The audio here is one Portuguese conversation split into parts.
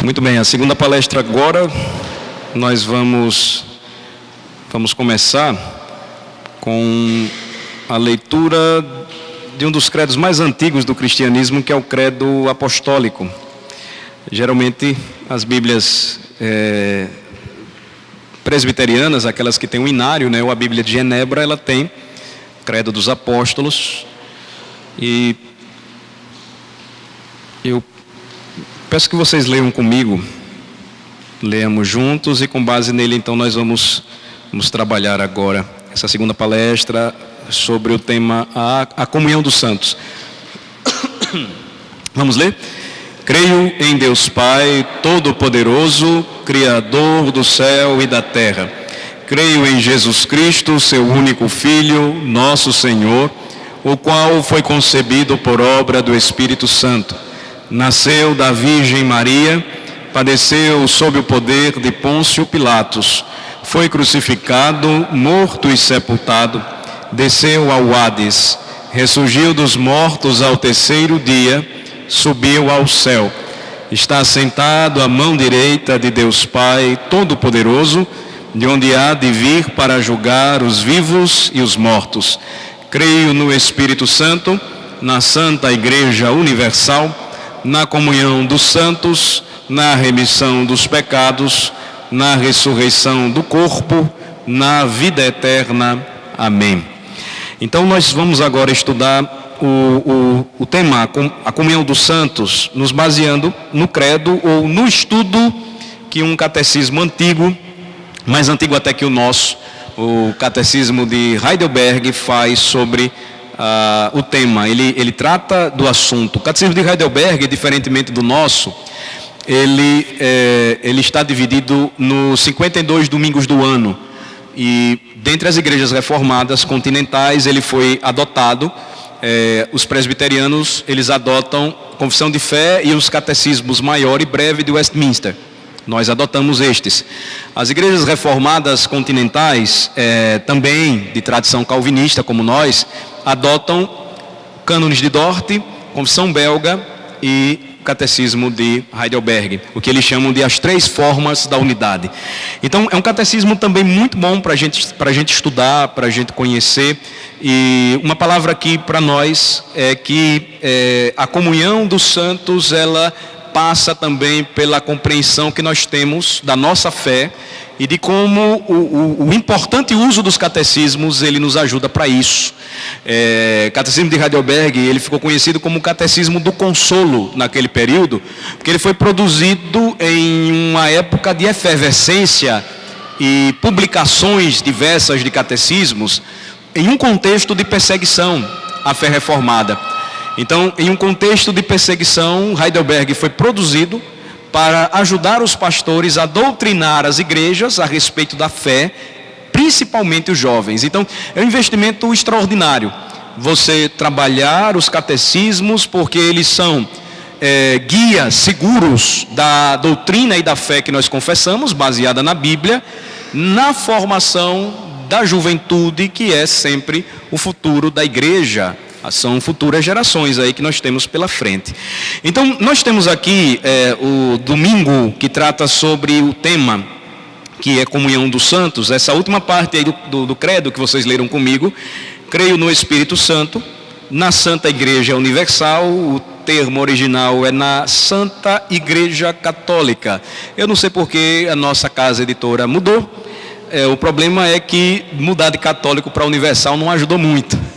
Muito bem, a segunda palestra agora, nós vamos começar com a leitura de um dos credos mais antigos do cristianismo, que é o credo apostólico. Geralmente as Bíblias presbiterianas, aquelas que têm o inário, ou a Bíblia de Genebra, ela tem o credo dos apóstolos. E eu peço que vocês leiam comigo, leamos juntos, e com base nele então nós vamos trabalhar agora essa segunda palestra sobre o tema a comunhão dos santos. Vamos ler? Creio em Deus Pai Todo-Poderoso, Criador do céu e da terra. Creio em Jesus Cristo, seu único Filho, nosso Senhor, o qual foi concebido por obra do Espírito Santo. Nasceu da Virgem Maria, padeceu sob o poder de Pôncio Pilatos, foi crucificado, morto e sepultado, desceu ao Hades, ressurgiu dos mortos ao terceiro dia, subiu ao céu, está sentado à mão direita de Deus Pai Todo-Poderoso, de onde há de vir para julgar os vivos e os mortos. Creio no Espírito Santo, na Santa Igreja Universal, na comunhão dos santos, na remissão dos pecados, na ressurreição do corpo, na vida eterna. Amém. Então nós vamos agora estudar o tema, a comunhão dos santos, nos baseando no credo ou no estudo que um catecismo antigo, mais antigo até que o nosso, o catecismo de Heidelberg, faz sobre o tema. Ele trata do assunto. O catecismo de Heidelberg, diferentemente do nosso, ele está dividido nos 52 domingos do ano, e dentre as igrejas reformadas continentais ele foi adotado. Os presbiterianos, eles adotam confissão de fé e os catecismos maior e breve de Westminster. Nós adotamos estes. As igrejas reformadas continentais, também de tradição calvinista como nós, adotam cânones de Dort, confissão belga e catecismo de Heidelberg, o que eles chamam de as três formas da unidade. Então é um catecismo também muito bom para a gente estudar, para a gente conhecer. E uma palavra aqui para nós é que a comunhão dos santos, ela passa também pela compreensão que nós temos da nossa fé e de como o importante uso dos catecismos, ele nos ajuda para isso. O catecismo de Heidelberg, ele ficou conhecido como o catecismo do consolo naquele período, porque ele foi produzido em uma época de efervescência e publicações diversas de catecismos, em um contexto de perseguição à fé reformada. Então, em um contexto de perseguição, Heidelberg foi produzido para ajudar os pastores a doutrinar as igrejas a respeito da fé, principalmente os jovens. Então, é um investimento extraordinário você trabalhar os catecismos, porque eles são guias seguros da doutrina e da fé que nós confessamos, baseada na Bíblia, na formação da juventude, que é sempre o futuro da igreja. São futuras gerações aí que nós temos pela frente. Então, nós temos aqui o domingo que trata sobre o tema, que é comunhão dos santos. Essa última parte aí do credo que vocês leram comigo. Creio no Espírito Santo, na Santa Igreja Universal. O termo original é na Santa Igreja Católica. Eu não sei porque a nossa casa editora mudou. O problema é que mudar de católico para universal não ajudou muito.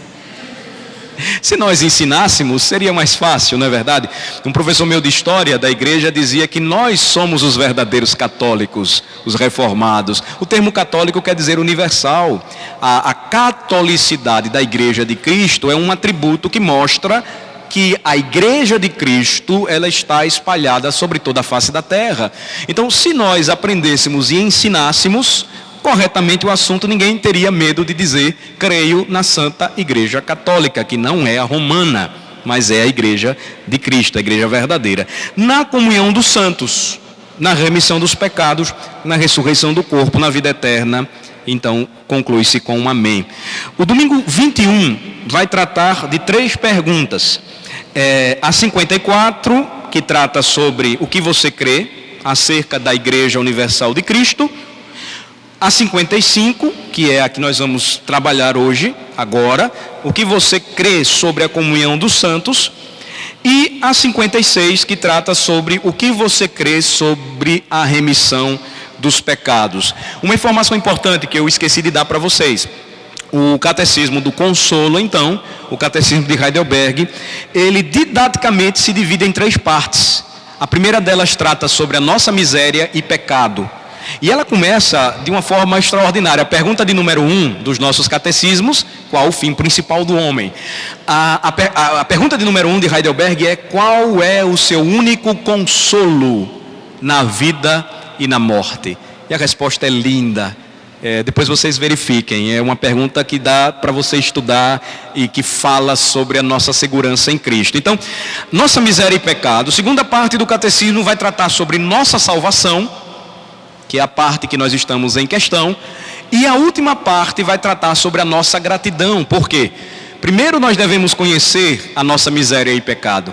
Se nós ensinássemos, seria mais fácil, não é verdade? Um professor meu de história da igreja dizia que nós somos os verdadeiros católicos, os reformados. O termo católico quer dizer universal. A catolicidade da igreja de Cristo é um atributo que mostra que a igreja de Cristo, ela está espalhada sobre toda a face da terra. Então, se nós aprendêssemos e ensinássemos corretamente o assunto, ninguém teria medo de dizer: creio na Santa Igreja Católica, que não é a romana, mas é a Igreja de Cristo, a Igreja verdadeira. Na comunhão dos santos, na remissão dos pecados, na ressurreição do corpo, na vida eterna. Então, conclui-se com um amém. O domingo 21 vai tratar de 3 perguntas. A 54, que trata sobre o que você crê, acerca da Igreja Universal de Cristo. A 55, que é a que nós vamos trabalhar hoje, agora, o que você crê sobre a comunhão dos santos. E a 56, que trata sobre o que você crê sobre a remissão dos pecados. Uma informação importante que eu esqueci de dar para vocês. O Catecismo do Consolo, então, o Catecismo de Heidelberg, ele didaticamente se divide em 3 partes. A primeira delas trata sobre a nossa miséria e pecado. E ela começa de uma forma extraordinária. A pergunta de número 1 dos nossos catecismos: qual o fim principal do homem? A pergunta de número 1 de Heidelberg é: qual é o seu único consolo na vida e na morte? E a resposta é linda. Depois vocês verifiquem. É uma pergunta que dá para você estudar e que fala sobre a nossa segurança em Cristo. Então, nossa miséria e pecado. Segunda parte do catecismo vai tratar sobre nossa salvação, que é a parte que nós estamos em questão. E a última parte vai tratar sobre a nossa gratidão. Por quê? Primeiro nós devemos conhecer a nossa miséria e pecado,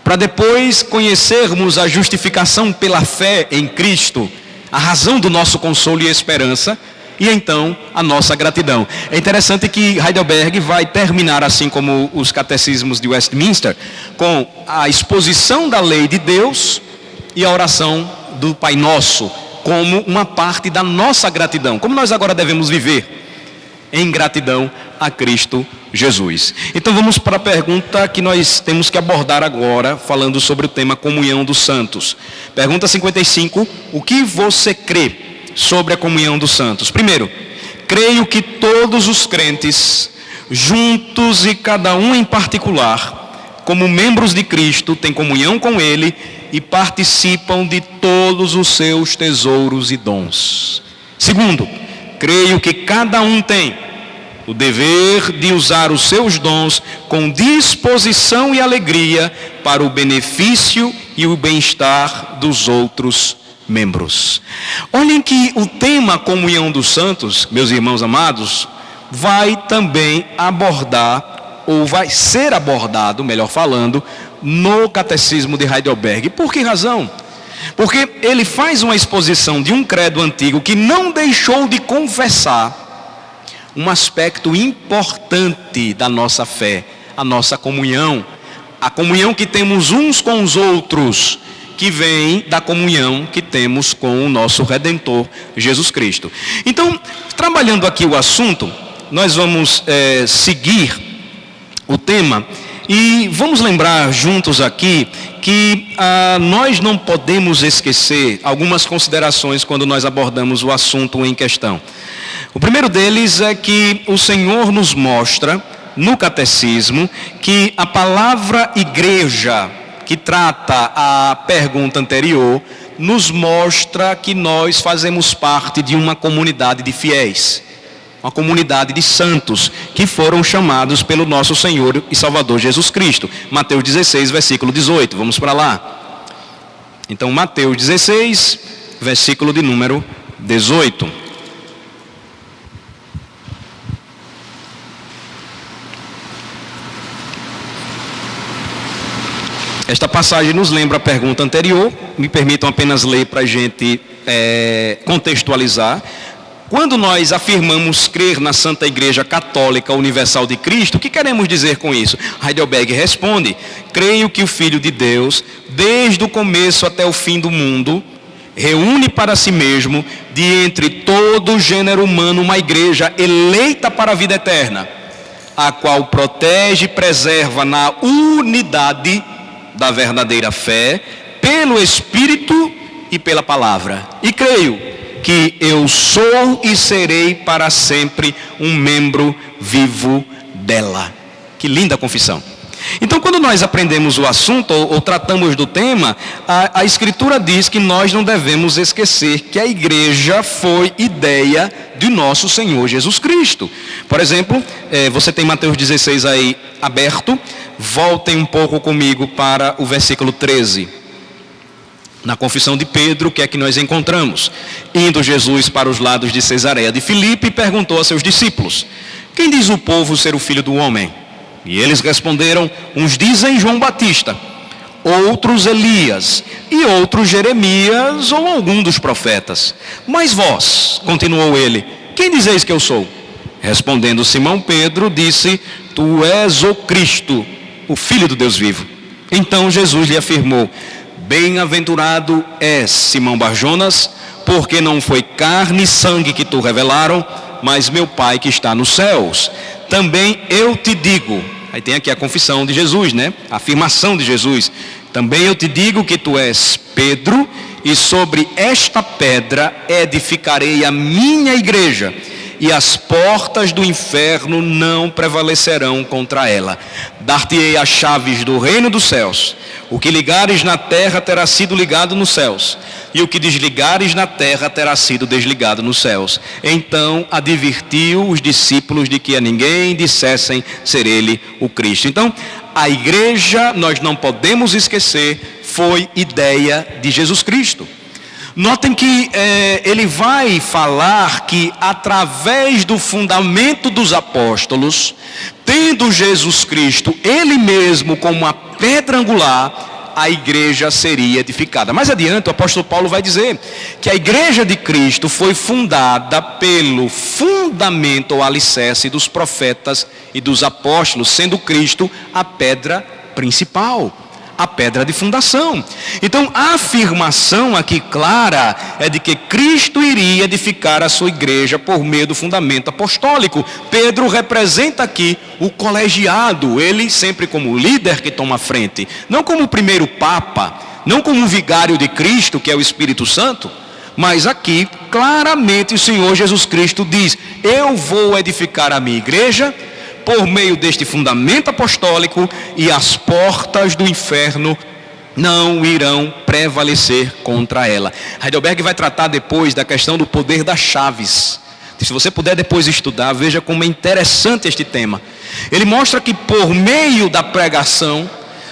para depois conhecermos a justificação pela fé em Cristo, a razão do nosso consolo e esperança, e então a nossa gratidão. É interessante que Heidelberg vai terminar, assim como os catecismos de Westminster, com a exposição da lei de Deus e a oração do Pai Nosso, como uma parte da nossa gratidão. Como nós agora devemos viver em gratidão a Cristo Jesus. Então vamos para a pergunta que nós temos que abordar agora, falando sobre o tema comunhão dos santos. Pergunta 55, o que você crê sobre a comunhão dos santos? Primeiro, creio que todos os crentes, juntos e cada um em particular, como membros de Cristo, têm comunhão com Ele e participam de todos os seus tesouros e dons. Segundo, creio que cada um tem o dever de usar os seus dons com disposição e alegria para o benefício e o bem-estar dos outros membros. Olhem que o tema comunhão dos santos, meus irmãos amados, vai também abordar, ou vai ser abordado, melhor falando, no Catecismo de Heidelberg. Por que razão? Porque ele faz uma exposição de um credo antigo que não deixou de confessar um aspecto importante da nossa fé, a nossa comunhão, a comunhão que temos uns com os outros, que vem da comunhão que temos com o nosso Redentor, Jesus Cristo. Então, trabalhando aqui o assunto, nós vamos seguir o tema e vamos lembrar juntos aqui que nós não podemos esquecer algumas considerações quando nós abordamos o assunto em questão. O primeiro deles é que o Senhor nos mostra no catecismo que a palavra igreja, que trata a pergunta anterior, nos mostra que nós fazemos parte de uma comunidade de fiéis, uma comunidade de santos que foram chamados pelo nosso Senhor e Salvador Jesus Cristo. Mateus 16, versículo 18, vamos para lá. Então, Mateus 16, versículo de número 18. Esta passagem nos lembra a pergunta anterior. Me permitam apenas ler para a gente contextualizar. Quando nós afirmamos crer na Santa Igreja Católica Universal de Cristo, o que queremos dizer com isso? Heidelberg responde: creio que o Filho de Deus, desde o começo até o fim do mundo, reúne para si mesmo, de entre todo o gênero humano, uma igreja eleita para a vida eterna, a qual protege e preserva na unidade da verdadeira fé, pelo Espírito e pela palavra. E creio que eu sou e serei para sempre um membro vivo dela. Que linda confissão. Então, quando nós aprendemos o assunto ou tratamos do tema, a Escritura diz que nós não devemos esquecer que a igreja foi ideia de nosso Senhor Jesus Cristo. Por exemplo, você tem Mateus 16 aí aberto. Voltem um pouco comigo para o versículo 13. Na confissão de Pedro, o que é que nós encontramos? Indo Jesus para os lados de Cesareia de Filipe, perguntou a seus discípulos: quem diz o povo ser o Filho do homem? E eles responderam: uns dizem João Batista, outros Elias, e outros Jeremias ou algum dos profetas. Mas vós, continuou ele, quem dizeis que eu sou? Respondendo Simão Pedro, disse, tu és o Cristo, o Filho do Deus vivo. Então Jesus lhe afirmou, bem-aventurado és, Simão Barjonas, porque não foi carne e sangue que te revelaram, mas meu Pai que está nos céus. Também eu te digo, aí tem aqui a confissão de Jesus, né? A afirmação de Jesus. Também eu te digo que tu és Pedro, e sobre esta pedra edificarei a minha igreja, e as portas do inferno não prevalecerão contra ela. Dar-te-ei as chaves do reino dos céus. O que ligares na terra terá sido ligado nos céus, e o que desligares na terra terá sido desligado nos céus. Então advertiu os discípulos de que a ninguém dissessem ser ele o Cristo. Então, a igreja, nós não podemos esquecer, foi ideia de Jesus Cristo. Notem que ele vai falar que através do fundamento dos apóstolos, tendo Jesus Cristo, ele mesmo como a pedra angular, a igreja seria edificada. Mais adiante o apóstolo Paulo vai dizer que a igreja de Cristo foi fundada pelo fundamento ou alicerce dos profetas e dos apóstolos, sendo Cristo a pedra principal, a pedra de fundação. Então a afirmação aqui clara é de que Cristo iria edificar a sua igreja por meio do fundamento apostólico. Pedro representa aqui o colegiado, ele sempre como líder que toma a frente, não como o primeiro papa, não como o vigário de Cristo, que é o Espírito Santo, mas aqui claramente o Senhor Jesus Cristo diz, eu vou edificar a minha igreja por meio deste fundamento apostólico, e as portas do inferno não irão prevalecer contra ela. Heidelberg vai tratar depois da questão do poder das chaves. Se você puder depois estudar, veja como é interessante este tema. Ele mostra que por meio da pregação,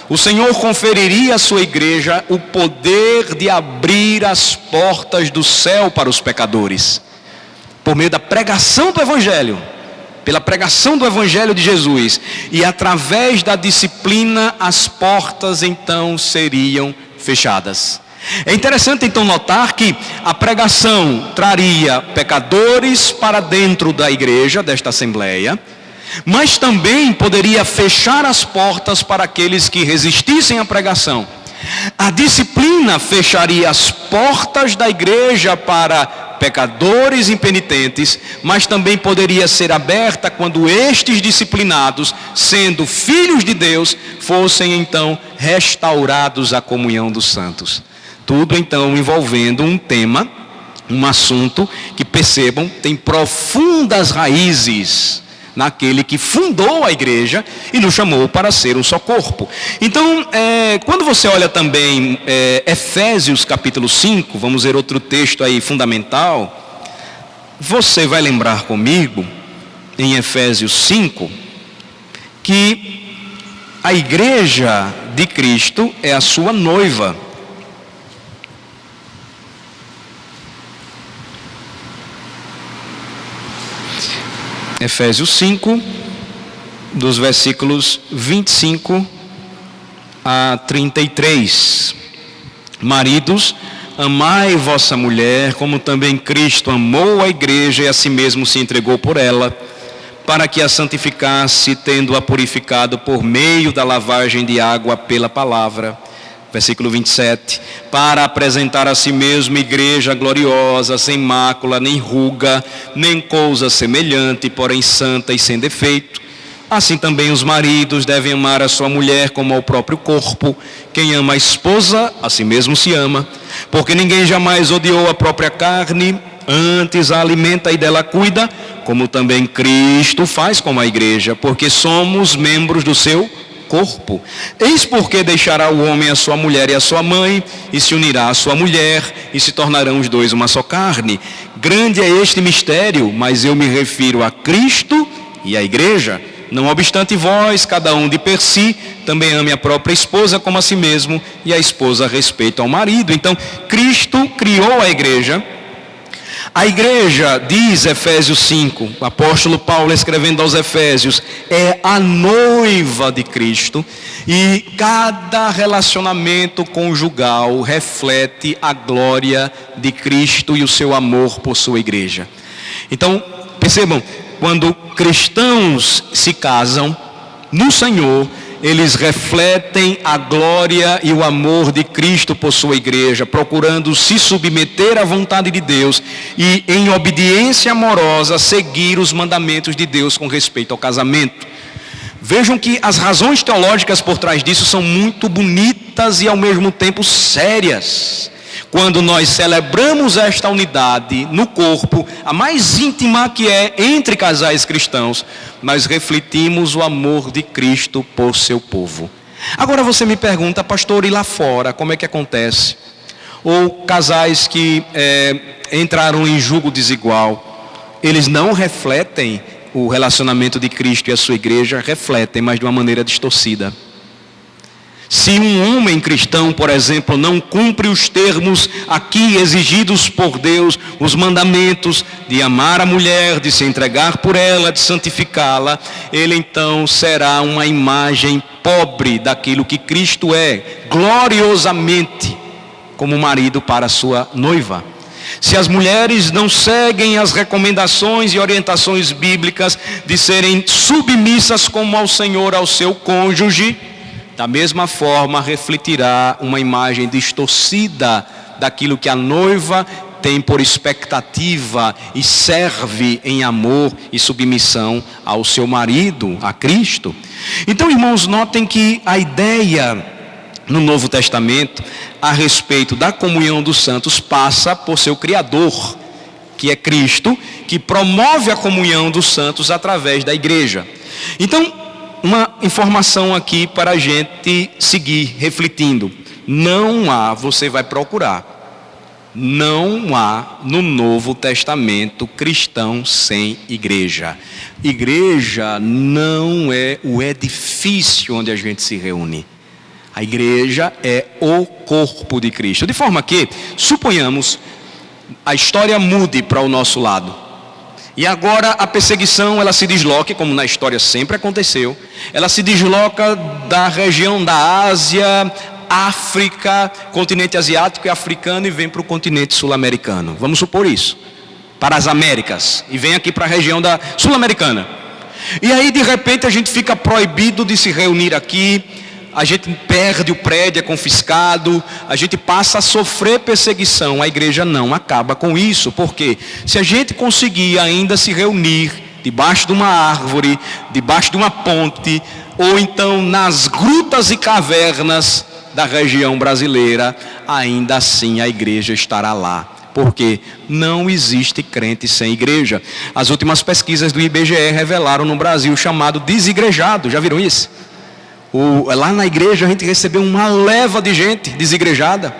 o Senhor conferiria à sua igreja o poder de abrir as portas do céu para os pecadores. Por meio da pregação do Evangelho, pela pregação do Evangelho de Jesus, e através da disciplina, as portas então seriam fechadas. É interessante então notar que a pregação traria pecadores para dentro da igreja, desta assembleia, mas também poderia fechar as portas para aqueles que resistissem à pregação. A disciplina fecharia as portas da igreja para pecadores impenitentes, mas também poderia ser aberta quando estes disciplinados, sendo filhos de Deus, fossem então restaurados à comunhão dos santos. Tudo então envolvendo um tema, um assunto que, percebam, tem profundas raízes naquele que fundou a igreja e nos chamou para ser um só corpo. Então, quando você olha também Efésios capítulo 5, vamos ver outro texto aí fundamental, você vai lembrar comigo, em Efésios 5, que a igreja de Cristo é a sua noiva. Efésios 5, dos versículos 25 a 33. Maridos, amai vossa mulher, como também Cristo amou a igreja e a si mesmo se entregou por ela, para que a santificasse, tendo-a purificado por meio da lavagem de água pela palavra. Versículo 27, para apresentar a si mesmo igreja gloriosa, sem mácula, nem ruga, nem coisa semelhante, porém santa e sem defeito. Assim também os maridos devem amar a sua mulher como ao próprio corpo. Quem ama a esposa, a si mesmo se ama, porque ninguém jamais odiou a própria carne, antes a alimenta e dela cuida, como também Cristo faz com a igreja, porque somos membros do seu corpo. Eis porque deixará o homem a sua mulher e a sua mãe, e se unirá à sua mulher, e se tornarão os dois uma só carne. Grande é este mistério, mas eu me refiro a Cristo e à igreja. Não obstante vós, cada um de per si, também ame a própria esposa como a si mesmo, e a esposa respeita ao marido. Então, Cristo criou a igreja. A igreja, diz Efésios 5, o apóstolo Paulo escrevendo aos Efésios, é a noiva de Cristo, e cada relacionamento conjugal reflete a glória de Cristo e o seu amor por sua igreja. Então, percebam, quando cristãos se casam no Senhor, eles refletem a glória e o amor de Cristo por sua igreja, procurando se submeter à vontade de Deus e, em obediência amorosa, seguir os mandamentos de Deus com respeito ao casamento. Vejam que as razões teológicas por trás disso são muito bonitas e ao mesmo tempo sérias. Quando nós celebramos esta unidade no corpo, a mais íntima que é entre casais cristãos, nós refletimos o amor de Cristo por seu povo. Agora você me pergunta, pastor, e lá fora, como é que acontece? Ou casais que entraram em julgo desigual, eles não refletem o relacionamento de Cristo e a sua igreja? Refletem, mas de uma maneira distorcida. Se um homem cristão, por exemplo, não cumpre os termos aqui exigidos por Deus, os mandamentos de amar a mulher, de se entregar por ela, de santificá-la, ele então será uma imagem pobre daquilo que Cristo é, gloriosamente, como marido para a sua noiva. Se as mulheres não seguem as recomendações e orientações bíblicas de serem submissas como ao Senhor, ao seu cônjuge, da mesma forma refletirá uma imagem distorcida daquilo que a noiva tem por expectativa e serve em amor e submissão ao seu marido, a Cristo. Então, irmãos, notem que a ideia no Novo Testamento a respeito da comunhão dos santos passa por seu Criador, que é Cristo, que promove a comunhão dos santos através da igreja. Então, uma informação aqui para a gente seguir refletindo. Não há, você vai procurar, não há no Novo Testamento cristão sem igreja. Igreja não é o edifício onde a gente se reúne. A igreja é o corpo de Cristo. De forma que, suponhamos, a história mude para o nosso lado. E agora a perseguição, ela se desloca, como na história sempre aconteceu, ela se desloca da região da Ásia, África, continente asiático e africano, e vem para o continente sul-americano. Vamos supor isso, para as Américas, e vem aqui para a região da sul-americana. E aí de repente a gente fica proibido de se reunir aqui, a gente perde o prédio, é confiscado, a gente passa a sofrer perseguição. A igreja não acaba com isso, porque se a gente conseguir ainda se reunir debaixo de uma árvore, debaixo de uma ponte, ou então nas grutas e cavernas da região brasileira, ainda assim a igreja estará lá. Porque não existe crente sem igreja. As últimas pesquisas do IBGE revelaram no Brasil o chamado desigrejado. Já viram isso? Lá na igreja a gente recebeu uma leva de gente desigrejada.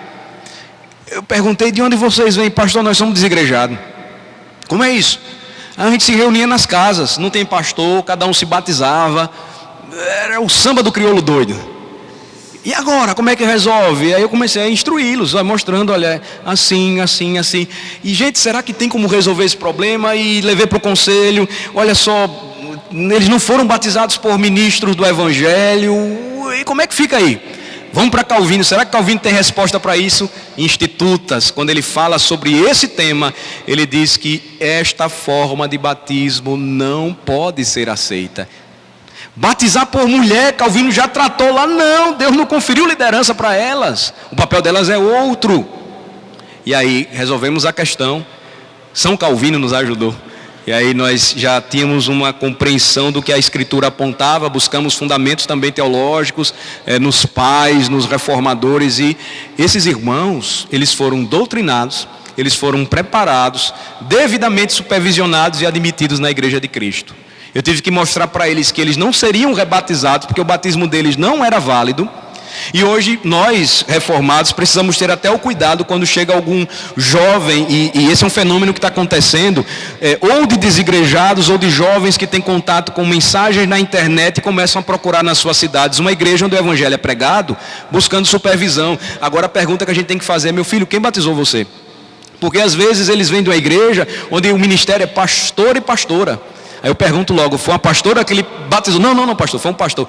Eu perguntei: de onde vocês vêm? Pastor, nós somos desigrejados. Como é isso? A gente se reunia nas casas, não tem pastor, cada um se batizava. Era o samba do crioulo doido. E agora, como é que resolve? Aí eu comecei a instruí-los, mostrando, olha, assim, assim, assim. E gente, será que tem como resolver esse problema? E levei para o conselho, olha só, eles não foram batizados por ministros do Evangelho. E como é que fica aí? Vamos para Calvino. Será que Calvino tem resposta para isso? Institutas, quando ele fala sobre esse tema, ele diz que esta forma de batismo não pode ser aceita. Batizar por mulher, Calvino já tratou lá, não, Deus não conferiu liderança para elas, o papel delas é outro. E aí resolvemos a questão, São Calvino nos ajudou. E aí nós já tínhamos uma compreensão do que a Escritura apontava, buscamos fundamentos também teológicos, nos pais, nos reformadores, e esses irmãos, eles foram doutrinados, eles foram preparados, devidamente supervisionados e admitidos na Igreja de Cristo. Eu tive que mostrar para eles que eles não seriam rebatizados, porque o batismo deles não era válido. E hoje nós, reformados, precisamos ter até o cuidado quando chega algum jovem, e esse é um fenômeno que está acontecendo, ou de desigrejados, ou de jovens que têm contato com mensagens na internet e começam a procurar nas suas cidades uma igreja onde o evangelho é pregado, buscando supervisão. Agora a pergunta que a gente tem que fazer é: meu filho, quem batizou você? Porque às vezes eles vêm de uma igreja onde o ministério é pastor e pastora. Aí eu pergunto logo, foi uma pastora que ele batizou? Não, pastor, foi um pastor.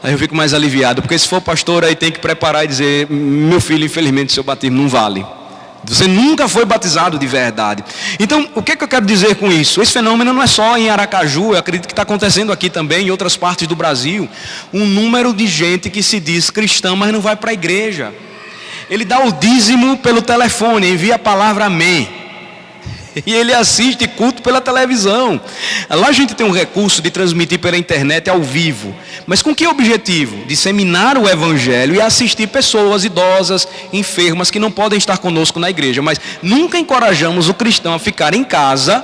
Aí eu fico mais aliviado, porque se for pastor aí tem que preparar e dizer, meu filho, infelizmente seu batismo não vale. Você nunca foi batizado de verdade. Então, o que eu quero dizer com isso? Esse fenômeno não é só em Aracaju, eu acredito que está acontecendo aqui também, em outras partes do Brasil. Um número de gente que se diz cristão, mas não vai para a igreja. Ele dá o dízimo pelo telefone, envia a palavra amém. E ele assiste culto pela televisão. Lá a gente tem um recurso de transmitir pela internet ao vivo. Mas com que objetivo? Disseminar o evangelho e assistir pessoas idosas, enfermas, que não podem estar conosco na igreja. Mas nunca encorajamos o cristão a ficar em casa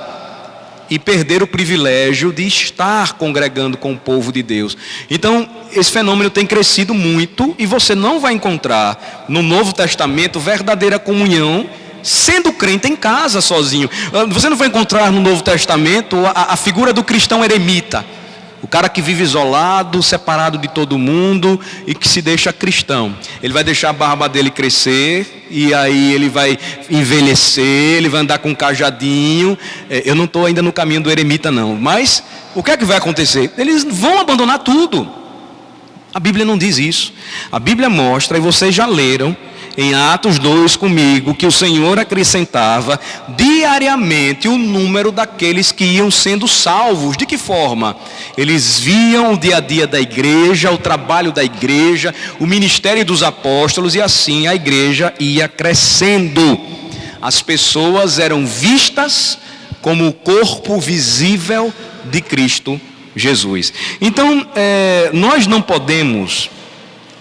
e perder o privilégio de estar congregando com o povo de Deus. Então, esse fenômeno tem crescido muito e você não vai encontrar no Novo Testamento verdadeira comunhão sendo crente em casa sozinho. Você não vai encontrar no Novo Testamento a figura do cristão eremita, o cara que vive isolado, separado de todo mundo e que se deixa cristão. Ele vai deixar a barba dele crescer e aí ele vai envelhecer, ele vai andar com um cajadinho. Eu não estou ainda no caminho do eremita não, mas o que é que vai acontecer? Eles vão abandonar tudo. A Bíblia não diz isso. A Bíblia mostra, e vocês já leram em Atos 2 comigo, que o Senhor acrescentava diariamente o número daqueles que iam sendo salvos. De que forma? Eles viam o dia a dia da igreja, o trabalho da igreja, o ministério dos apóstolos, e assim a igreja ia crescendo. As pessoas eram vistas como o corpo visível de Cristo Jesus. Então, nós não podemos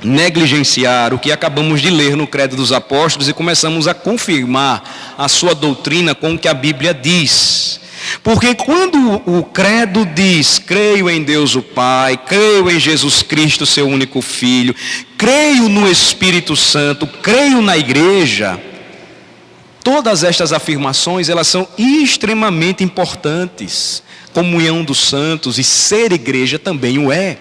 negligenciar o que acabamos de ler no Credo dos Apóstolos e começamos a confirmar a sua doutrina com o que a Bíblia diz. Porque quando o credo diz, creio em Deus o Pai, creio em Jesus Cristo, seu único Filho, creio no Espírito Santo, creio na igreja, todas estas afirmações, elas são extremamente importantes. Comunhão dos santos e ser igreja também o é.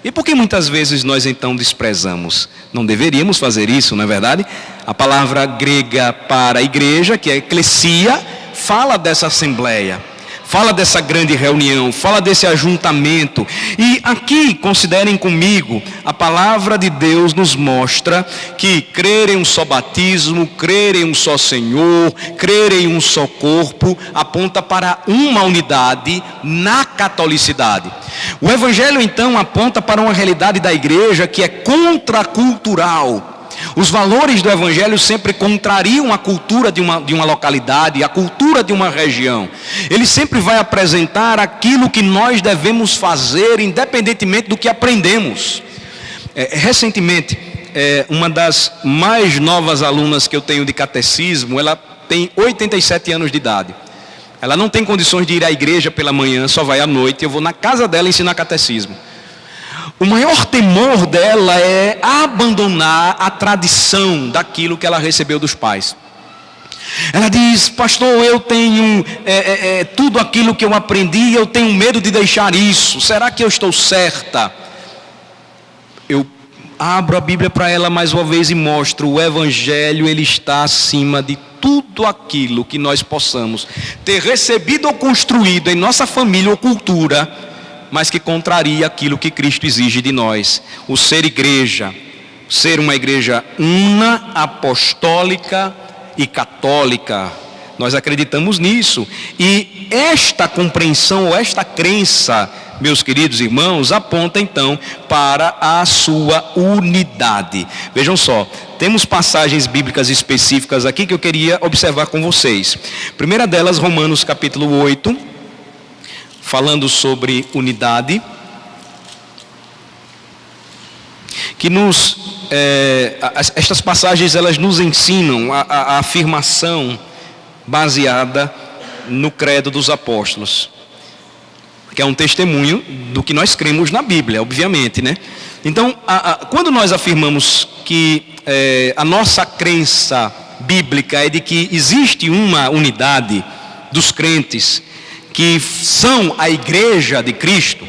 E por que muitas vezes nós então desprezamos? Não deveríamos fazer isso, não é verdade? A palavra grega para igreja, que é eclesia, fala dessa assembleia, fala dessa grande reunião, fala desse ajuntamento. E aqui, considerem comigo, a palavra de Deus nos mostra que crer em um só batismo, crer em um só Senhor, crer em um só corpo, aponta para uma unidade na catolicidade. O Evangelho então aponta para uma realidade da igreja que é contracultural. Os valores do Evangelho sempre contrariam a cultura de uma localidade, a cultura de uma região. Ele sempre vai apresentar aquilo que nós devemos fazer, independentemente do que aprendemos. Recentemente, uma das mais novas alunas que eu tenho de catecismo, ela tem 87 anos de idade. Ela não tem condições de ir à igreja pela manhã, só vai à noite. Eu vou na casa dela ensinar catecismo. O maior temor dela é abandonar a tradição daquilo que ela recebeu dos pais. Ela diz, pastor, eu tenho tudo aquilo que eu aprendi, eu tenho medo de deixar isso. Será que eu estou certa? Eu abro a Bíblia para ela mais uma vez e mostro, o Evangelho ele está acima de tudo aquilo que nós possamos ter recebido ou construído em nossa família ou cultura, mas que contraria aquilo que Cristo exige de nós. O ser igreja, ser uma igreja una, apostólica e católica. Nós acreditamos nisso. E esta compreensão, ou esta crença, meus queridos irmãos, aponta então para a sua unidade. Vejam só, temos passagens bíblicas específicas aqui que eu queria observar com vocês. Primeira delas, Romanos capítulo 8, falando sobre unidade, que estas passagens elas nos ensinam a afirmação baseada no credo dos apóstolos, que é um testemunho do que nós cremos na Bíblia, obviamente, né? Então, quando nós afirmamos que a nossa crença bíblica é de que existe uma unidade dos crentes, que são a igreja de Cristo,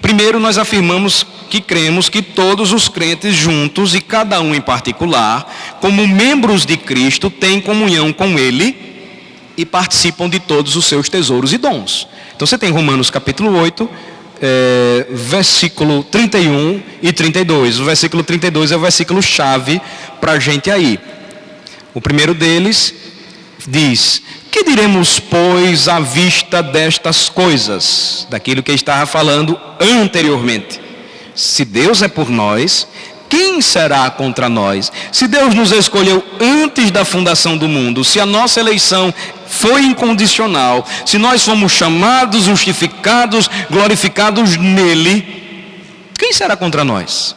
primeiro nós afirmamos que cremos que todos os crentes juntos e cada um em particular, como membros de Cristo, têm comunhão com Ele e participam de todos os seus tesouros e dons. Então você tem Romanos capítulo 8, versículo 31 e 32. O versículo 32 é o versículo chave para a gente aí. O primeiro deles diz: que diremos, pois, à vista destas coisas? Daquilo que eu estava falando anteriormente. Se Deus é por nós, quem será contra nós? Se Deus nos escolheu antes da fundação do mundo, se a nossa eleição foi incondicional, se nós fomos chamados, justificados, glorificados nele, quem será contra nós?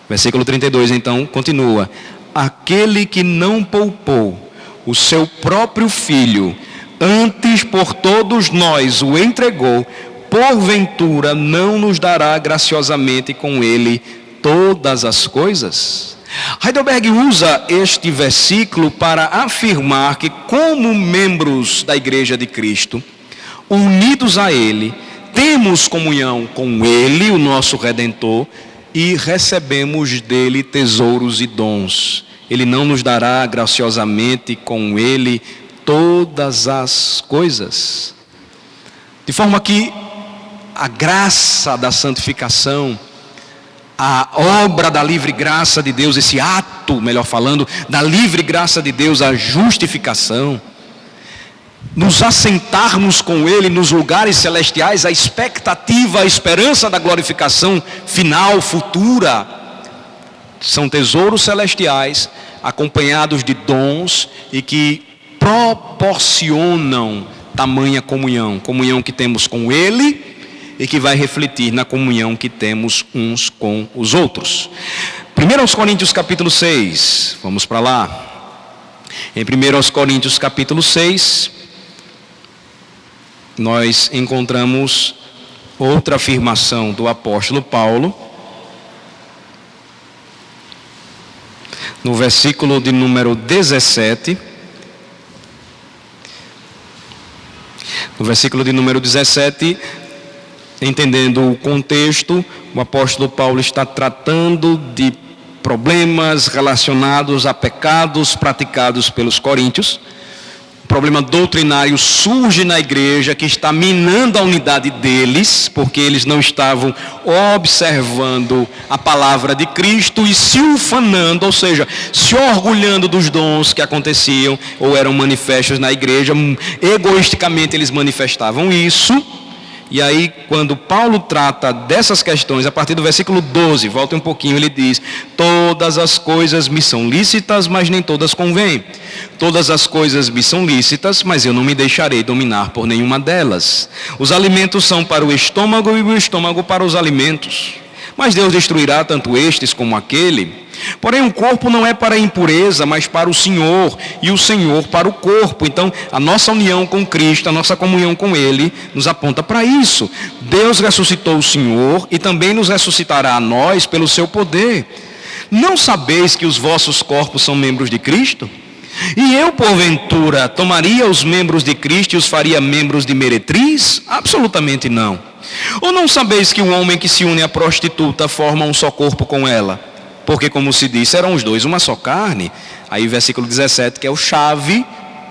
Versículo 32 então continua: aquele que não poupou o seu próprio filho, antes por todos nós o entregou, porventura não nos dará graciosamente com ele todas as coisas? Heidelberg usa este versículo para afirmar que, como membros da Igreja de Cristo, unidos a Ele, temos comunhão com Ele, o nosso Redentor, e recebemos dele tesouros e dons. Ele não nos dará graciosamente com Ele todas as coisas. De forma que a graça da santificação, a obra da livre graça de Deus, esse ato, melhor falando, da livre graça de Deus, a justificação, nos assentarmos com Ele nos lugares celestiais, a expectativa, a esperança da glorificação final, futura, são tesouros celestiais acompanhados de dons e que proporcionam tamanha comunhão que temos com Ele e que vai refletir na comunhão que temos uns com os outros. 1 Coríntios capítulo 6, vamos para lá. Em 1 Coríntios capítulo 6, nós encontramos outra afirmação do apóstolo Paulo, no versículo de número 17. No versículo de número 17, entendendo o contexto, o apóstolo Paulo está tratando de problemas relacionados a pecados praticados pelos coríntios. O problema doutrinário surge na igreja, que está minando a unidade deles, porque eles não estavam observando a palavra de Cristo e se ufanando, ou seja, se orgulhando dos dons que aconteciam ou eram manifestos na igreja. Egoisticamente eles manifestavam isso. E aí, quando Paulo trata dessas questões, a partir do versículo 12, volta um pouquinho, ele diz: todas as coisas me são lícitas, mas nem todas convêm. Todas as coisas me são lícitas, mas eu não me deixarei dominar por nenhuma delas. Os alimentos são para o estômago e o estômago para os alimentos. Mas Deus destruirá tanto estes como aquele. Porém, o corpo não é para a impureza, mas para o Senhor, e o Senhor para o corpo. Então, a nossa união com Cristo, a nossa comunhão com Ele, nos aponta para isso. Deus ressuscitou o Senhor e também nos ressuscitará a nós pelo seu poder. Não sabeis que os vossos corpos são membros de Cristo? E eu, porventura, tomaria os membros de Cristo e os faria membros de meretriz? Absolutamente não. Ou não sabeis que o homem que se une à prostituta forma um só corpo com ela? Porque, como se disse, eram os dois uma só carne. Aí versículo 17, que é o chave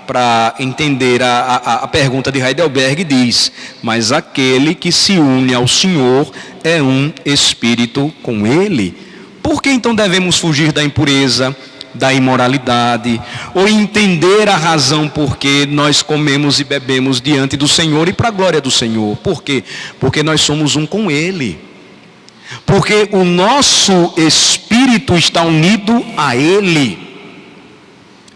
para entender a pergunta de Heidelberg, diz: mas aquele que se une ao Senhor é um espírito com Ele. Por que então devemos fugir da impureza, da imoralidade, ou entender a razão por que nós comemos e bebemos diante do Senhor e para a glória do Senhor? Por quê? Porque nós somos um com Ele. Porque o nosso espírito está unido a Ele.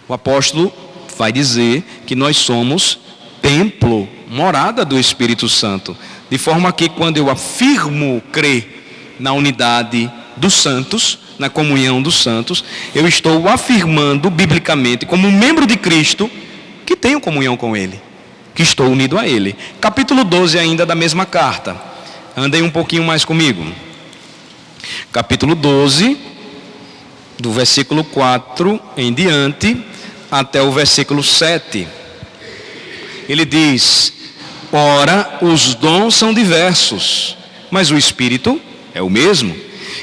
O apóstolo vai dizer que nós somos templo, morada do Espírito Santo. De forma que, quando eu afirmo crer na unidade dos santos, na comunhão dos santos, eu estou afirmando biblicamente, como membro de Cristo, que tenho comunhão com Ele, que estou unido a Ele. Capítulo 12 ainda da mesma carta. Andem um pouquinho mais comigo. Capítulo 12, do versículo 4 em diante, até o versículo 7. Ele diz: ora, os dons são diversos, mas o Espírito é o mesmo.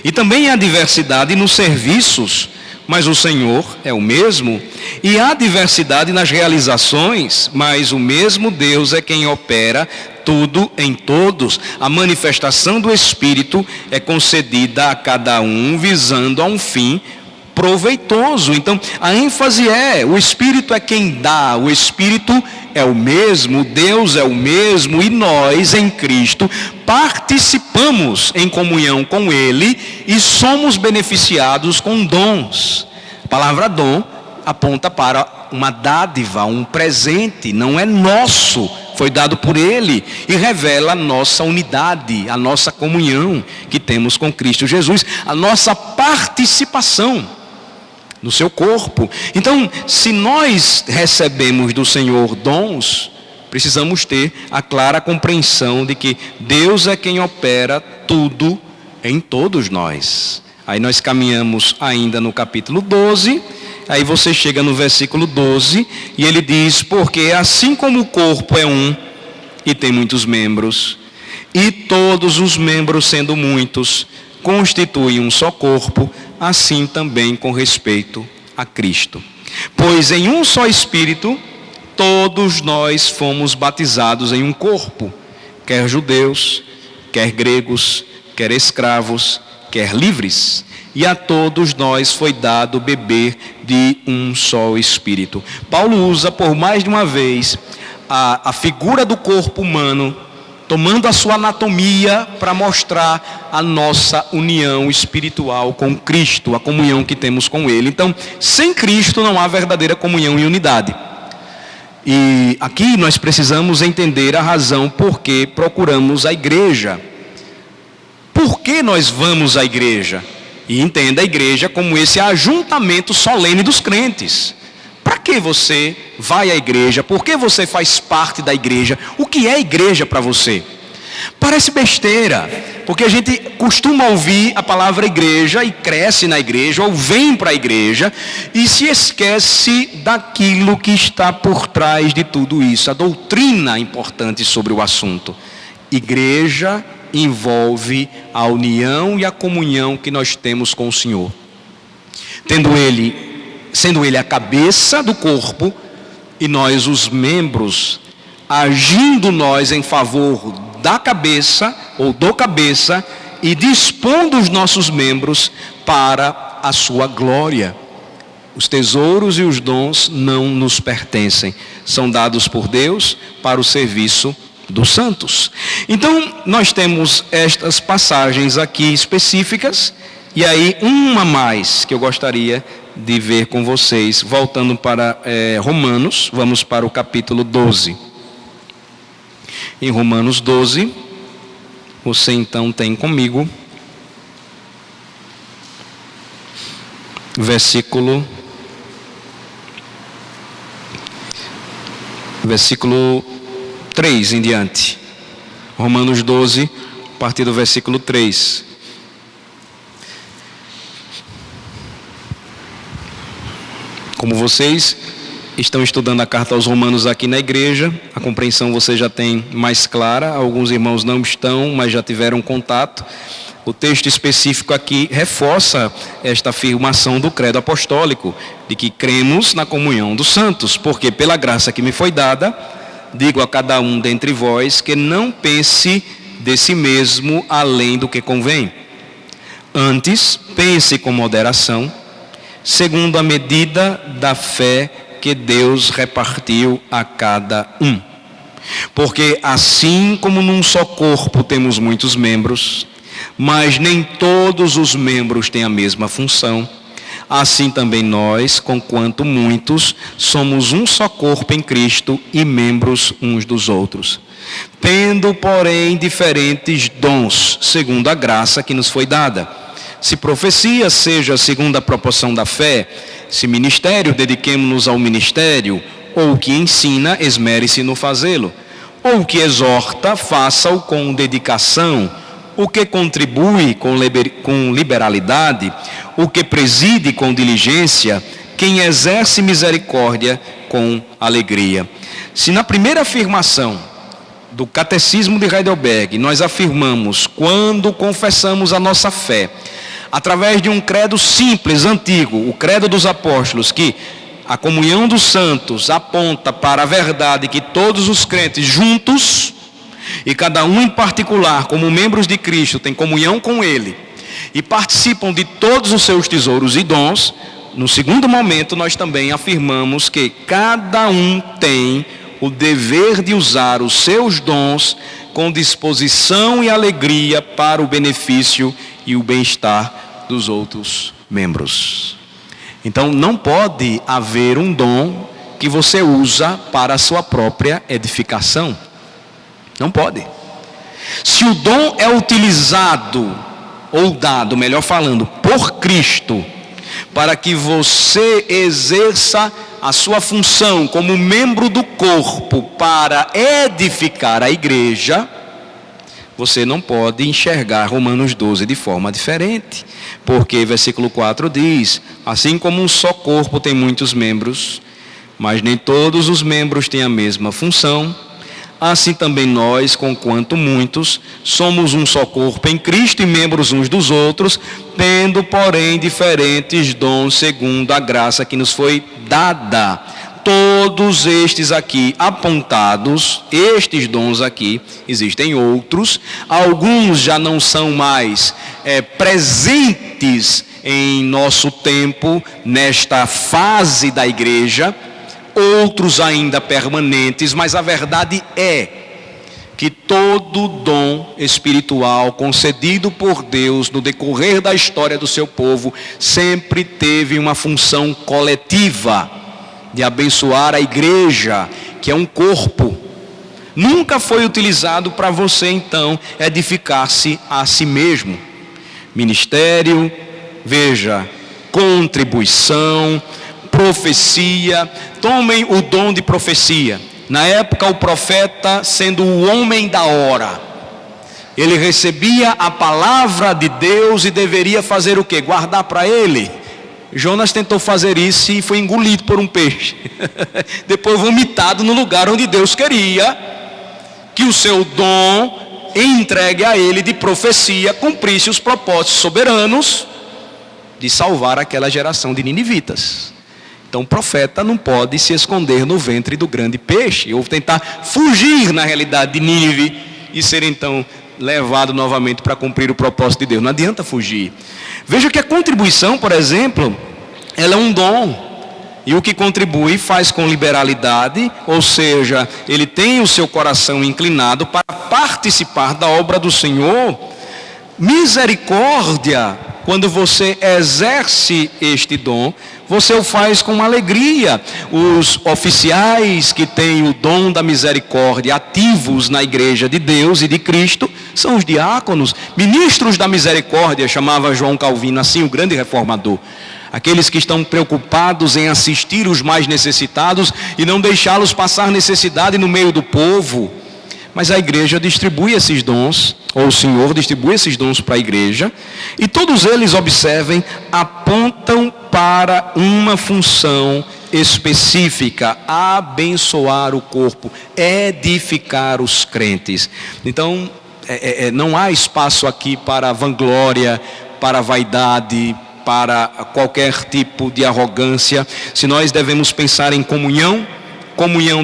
E também há diversidade nos serviços, mas o Senhor é o mesmo. E há diversidade nas realizações, mas o mesmo Deus é quem opera tudo em todos. A manifestação do Espírito é concedida a cada um visando a um fim proveitoso. Então, a ênfase é: o Espírito é quem dá, o Espírito é o mesmo, Deus é o mesmo, e nós em Cristo participamos em comunhão com Ele e somos beneficiados com dons. A palavra dom aponta para uma dádiva, um presente, não é nosso, foi dado por Ele, e revela a nossa unidade, a nossa comunhão que temos com Cristo Jesus, a nossa participação no seu corpo. Então, se nós recebemos do Senhor dons, precisamos ter a clara compreensão de que Deus é quem opera tudo em todos nós. Aí nós caminhamos ainda no capítulo 12, aí você chega no versículo 12, e ele diz: porque assim como o corpo é um e tem muitos membros, e todos os membros, sendo muitos, constituem um só corpo, assim também com respeito a Cristo. Pois em um só Espírito, todos nós fomos batizados em um corpo, quer judeus, quer gregos, quer escravos, quer livres, e a todos nós foi dado beber de um só Espírito. Paulo usa por mais de uma vez a figura do corpo humano, tomando a sua anatomia para mostrar a nossa união espiritual com Cristo, a comunhão que temos com Ele. Então, sem Cristo não há verdadeira comunhão e unidade. E aqui nós precisamos entender a razão por que procuramos a igreja. Por que nós vamos à igreja? E entenda a igreja como esse ajuntamento solene dos crentes. Para que você vai à igreja? Por que você faz parte da igreja? O que é igreja para você? Parece besteira, porque a gente costuma ouvir a palavra igreja e cresce na igreja, ou vem para a igreja, e se esquece daquilo que está por trás de tudo isso, a doutrina importante sobre o assunto. Igreja envolve a união e a comunhão que nós temos com o Senhor. Sendo Ele a cabeça do corpo, e nós os membros, agindo nós em favor da cabeça, ou do cabeça, e dispondo os nossos membros para a sua glória. Os tesouros e os dons não nos pertencem, são dados por Deus para o serviço dos santos. Então, nós temos estas passagens aqui específicas, e aí uma mais que eu gostaria de ver com vocês, voltando para Romanos, vamos para o capítulo 12. Em Romanos 12, você então tem comigo, versículo 3 em diante. Romanos 12, a partir do versículo 3. Como vocês estão estudando a carta aos Romanos aqui na igreja, a compreensão você já tem mais clara. Alguns irmãos não estão, mas já tiveram contato. O texto específico aqui reforça esta afirmação do credo apostólico, de que cremos na comunhão dos santos, porque pela graça que me foi dada, digo a cada um dentre vós que não pense de si mesmo além do que convém. Antes, pense com moderação, segundo a medida da fé que Deus repartiu a cada um. Porque assim como num só corpo temos muitos membros, mas nem todos os membros têm a mesma função, assim também nós, conquanto muitos, somos um só corpo em Cristo e membros uns dos outros. Tendo, porém, diferentes dons, segundo a graça que nos foi dada. Se profecia, seja segundo a proporção da fé. Se ministério, dediquemo-nos ao ministério. Ou o que ensina, esmere-se no fazê-lo. Ou o que exorta, faça-o com dedicação. O que contribui com liberalidade. O que preside com diligência. Quem exerce misericórdia com alegria. Se na primeira afirmação do Catecismo de Heidelberg nós afirmamos, quando confessamos a nossa fé, através de um credo simples, antigo, o credo dos apóstolos, que a comunhão dos santos aponta para a verdade que todos os crentes juntos, e cada um em particular, como membros de Cristo, tem comunhão com Ele, e participam de todos os seus tesouros e dons. No segundo momento, nós também afirmamos que cada um tem o dever de usar os seus dons com disposição e alegria para o benefício e o bem-estar dos outros membros. Então, não pode haver um dom que você usa para a sua própria edificação. Não pode. Se o dom é utilizado, ou dado, melhor falando, por Cristo, para que você exerça a sua função como membro do corpo para edificar a igreja, você não pode enxergar Romanos 12 de forma diferente, porque versículo 4 diz: assim como um só corpo tem muitos membros, mas nem todos os membros têm a mesma função, assim também nós, conquanto muitos, somos um só corpo em Cristo e membros uns dos outros, tendo, porém, diferentes dons segundo a graça que nos foi dada. Todos estes aqui apontados, estes dons aqui, existem outros, alguns já não são mais presentes em nosso tempo, nesta fase da igreja, outros ainda permanentes, mas a verdade é que todo dom espiritual concedido por Deus no decorrer da história do seu povo sempre teve uma função coletiva de abençoar a igreja, que é um corpo. Nunca foi utilizado para você então edificar-se a si mesmo. Ministério, veja, contribuição, profecia. Tomem o dom de profecia. Na época, o profeta, sendo o homem da hora, ele recebia a palavra de Deus e deveria fazer o quê? Guardar para ele. Jonas tentou fazer isso e foi engolido por um peixe. Depois vomitado no lugar onde Deus queria que o seu dom entregue a ele de profecia cumprisse os propósitos soberanos de salvar aquela geração de ninivitas. Então o profeta não pode se esconder no ventre do grande peixe, ou tentar fugir na realidade de Nínive e ser então levado novamente para cumprir o propósito de Deus. Não adianta fugir. Veja que a contribuição, por exemplo, ela é um dom. E o que contribui faz com liberalidade, ou seja, ele tem o seu coração inclinado para participar da obra do Senhor. Misericórdia, quando você exerce este dom, você o faz com alegria. Os oficiais que têm o dom da misericórdia ativos na igreja de Deus e de Cristo são os diáconos, ministros da misericórdia, chamava João Calvino assim, o grande reformador. Aqueles que estão preocupados em assistir os mais necessitados e não deixá-los passar necessidade no meio do povo. Mas a igreja distribui esses dons, ou o Senhor distribui esses dons para a igreja, e todos eles, observem, apontam para uma função específica: abençoar o corpo, edificar os crentes. Então, não há espaço aqui para vanglória, para vaidade, para qualquer tipo de arrogância. Se nós devemos pensar em comunhão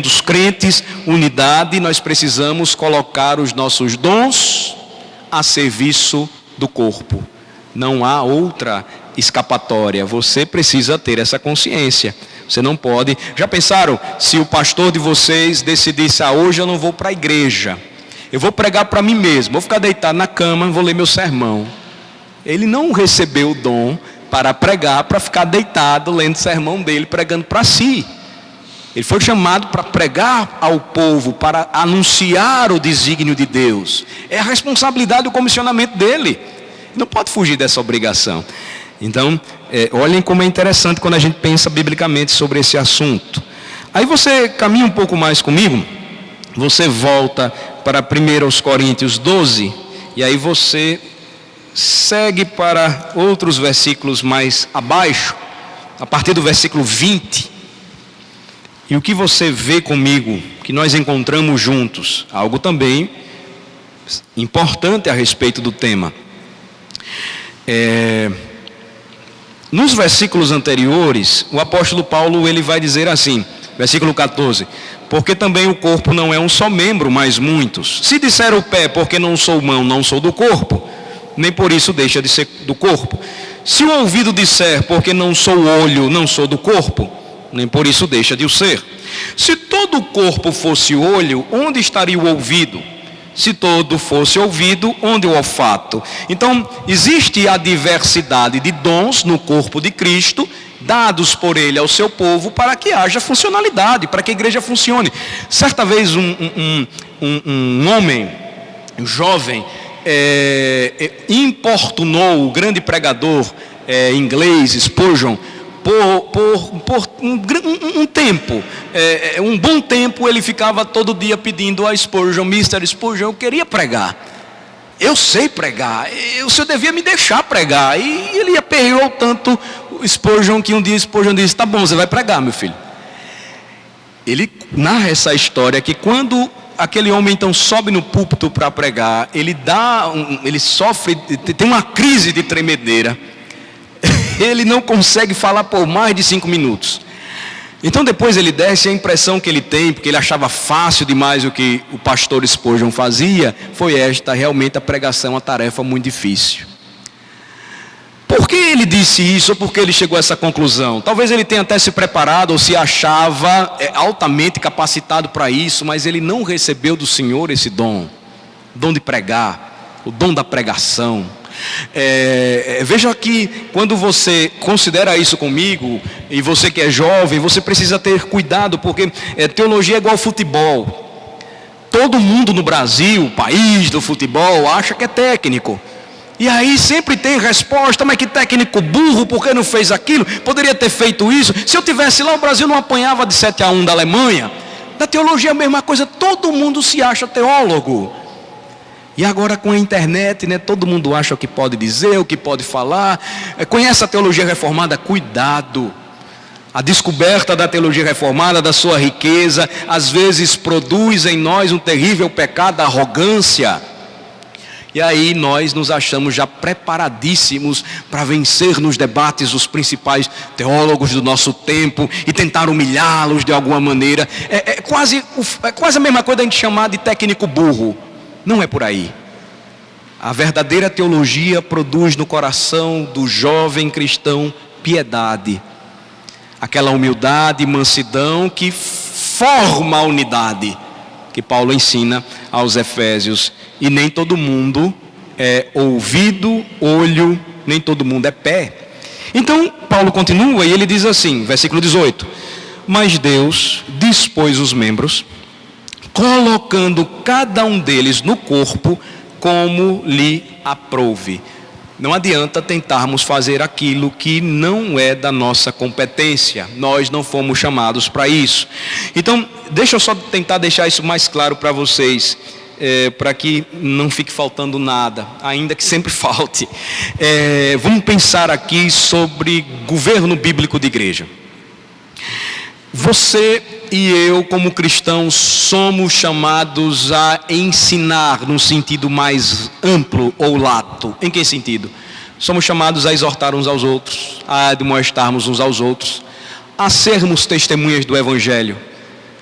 dos crentes, unidade, nós precisamos colocar os nossos dons a serviço do corpo. Não há outra escapatória. Você precisa ter essa consciência. Você não pode. Já pensaram se o pastor de vocês decidisse: hoje eu não vou para a igreja, eu vou pregar para mim mesmo, vou ficar deitado na cama, vou ler meu sermão. Ele não recebeu o dom para pregar, para ficar deitado lendo o sermão dele, pregando para si. Ele foi chamado para pregar ao povo, para anunciar o desígnio de Deus. É a responsabilidade do comissionamento dele. Não pode fugir dessa obrigação. Então, olhem como é interessante quando a gente pensa biblicamente sobre esse assunto. Aí você caminha um pouco mais comigo, você volta para 1 Coríntios 12, e aí você segue para outros versículos mais abaixo, a partir do versículo 20. E o que você vê comigo, que nós encontramos juntos, algo também importante a respeito do tema. Nos versículos anteriores, o apóstolo Paulo ele vai dizer assim, versículo 14: porque também o corpo não é um só membro, mas muitos. Se disser o pé, porque não sou mão, não sou do corpo, nem por isso deixa de ser do corpo. Se o ouvido disser, porque não sou olho, não sou do corpo, nem por isso deixa de o ser. Se todo o corpo fosse olho, onde estaria o ouvido? Se todo fosse ouvido, onde o olfato? Então, existe a diversidade de dons no corpo de Cristo, dados por ele ao seu povo, para que haja funcionalidade, para que a igreja funcione. Certa vez um homem, um jovem, importunou o grande pregador inglês, Spurgeon, por um tempo, um bom tempo. Ele ficava todo dia pedindo a Spurgeon: Mr. Spurgeon, eu queria pregar, eu sei pregar, o senhor devia me deixar pregar. E ele aperreou tanto o Spurgeon que um dia Spurgeon disse: tá bom, você vai pregar, meu filho. Ele narra essa história que quando aquele homem então sobe no púlpito para pregar, ele sofre, tem uma crise de tremedeira. Ele não consegue falar por mais de 5 minutos. Então depois ele desce, a impressão que ele tem, porque ele achava fácil demais o que o pastor Spurgeon fazia, foi esta: realmente a pregação é uma tarefa muito difícil. Por que ele disse isso, ou por que ele chegou a essa conclusão? Talvez ele tenha até se preparado, ou se achava altamente capacitado para isso, mas ele não recebeu do Senhor esse dom de pregar, o dom da pregação. Veja que quando você considera isso comigo, e você que é jovem, você precisa ter cuidado, porque teologia é igual futebol. Todo mundo no Brasil, país do futebol, acha que é técnico. E aí sempre tem resposta: mas que técnico burro, por que não fez aquilo? Poderia ter feito isso. Se eu tivesse lá, o Brasil não apanhava de 7-1 da Alemanha. Na teologia é a mesma coisa, todo mundo se acha teólogo. E agora com a internet, todo mundo acha o que pode dizer, o que pode falar. Conhece a teologia reformada? Cuidado. A descoberta da teologia reformada, da sua riqueza, às vezes produz em nós um terrível pecado, a arrogância. E aí nós nos achamos já preparadíssimos para vencer nos debates os principais teólogos do nosso tempo e tentar humilhá-los de alguma maneira. É quase a mesma coisa a gente chamar de técnico burro. Não é por aí. A verdadeira teologia produz no coração do jovem cristão piedade, aquela humildade e mansidão que forma a unidade que Paulo ensina aos Efésios. E nem todo mundo é ouvido, olho, nem todo mundo é pé. Então Paulo continua e ele diz assim, versículo 18: mas Deus dispôs os membros, colocando cada um deles no corpo como lhe aprouve. Não adianta tentarmos fazer aquilo que não é da nossa competência. Nós não fomos chamados para isso. Então, deixa eu só tentar deixar isso mais claro para vocês, para que não fique faltando nada, ainda que sempre falte. Vamos pensar aqui sobre governo bíblico de igreja. Você e eu, como cristãos, somos chamados a ensinar num sentido mais amplo ou lato. Em que sentido? Somos chamados a exortar uns aos outros, a admoestarmos uns aos outros, a sermos testemunhas do Evangelho.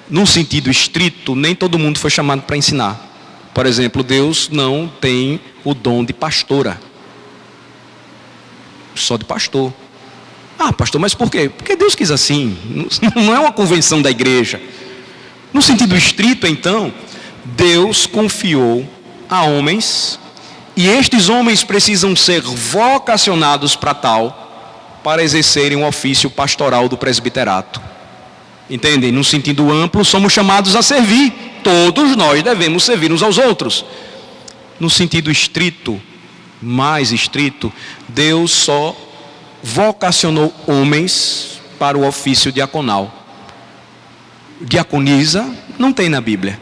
Num sentido estrito, nem todo mundo foi chamado para ensinar. Por exemplo, Deus não tem o dom de pastora, só de pastor. Ah, pastor, mas por quê? Porque Deus quis assim, não é uma convenção da igreja. No sentido estrito, então, Deus confiou a homens, e estes homens precisam ser vocacionados para tal, para exercerem o ofício pastoral do presbiterato. Entendem? No sentido amplo, somos chamados a servir. Todos nós devemos servir uns aos outros. No sentido estrito, mais estrito, Deus só vocacionou homens para o ofício diaconal. Diaconisa não tem na Bíblia.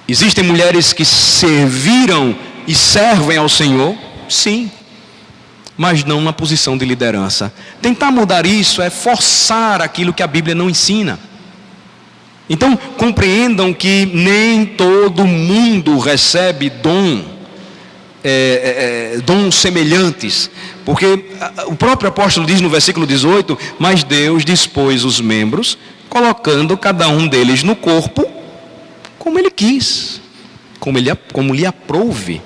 Existem mulheres que serviram e servem ao Senhor? Sim, mas não na posição de liderança. Tentar mudar isso é forçar aquilo que a Bíblia não ensina. Então compreendam que nem todo mundo recebe dom. dons semelhantes, porque o próprio apóstolo diz no versículo 18, mas Deus dispôs os membros, colocando cada um deles no corpo, como Ele quis, como lhe aprouve.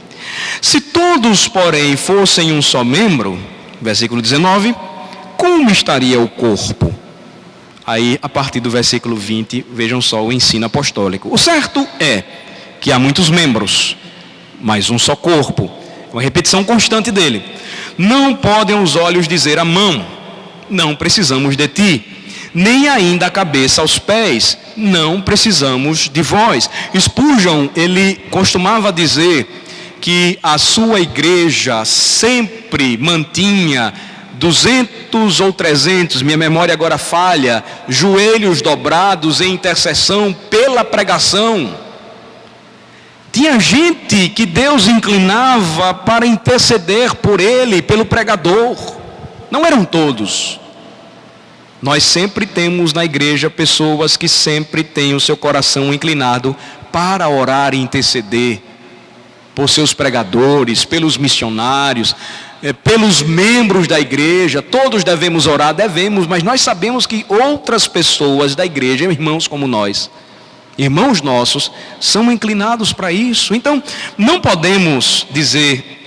Se todos, porém, fossem um só membro, versículo 19, como estaria o corpo? Aí, a partir do versículo 20, vejam só o ensino apostólico. O certo é que há muitos membros, mas um só corpo. Uma repetição constante dele. Não podem os olhos dizer à mão, não precisamos de ti, nem ainda a cabeça aos pés, não precisamos de vós. Spurgeon, ele costumava dizer que a sua igreja sempre mantinha 200 ou 300, minha memória agora falha, joelhos dobrados em intercessão pela pregação. Tinha gente que Deus inclinava para interceder por ele, pelo pregador. Não eram todos. Nós sempre temos na igreja pessoas que sempre têm o seu coração inclinado para orar e interceder por seus pregadores, pelos missionários, pelos membros da igreja. Todos devemos orar, mas nós sabemos que outras pessoas da igreja, irmãos como nós, irmãos nossos, são inclinados para isso. Então, não podemos dizer,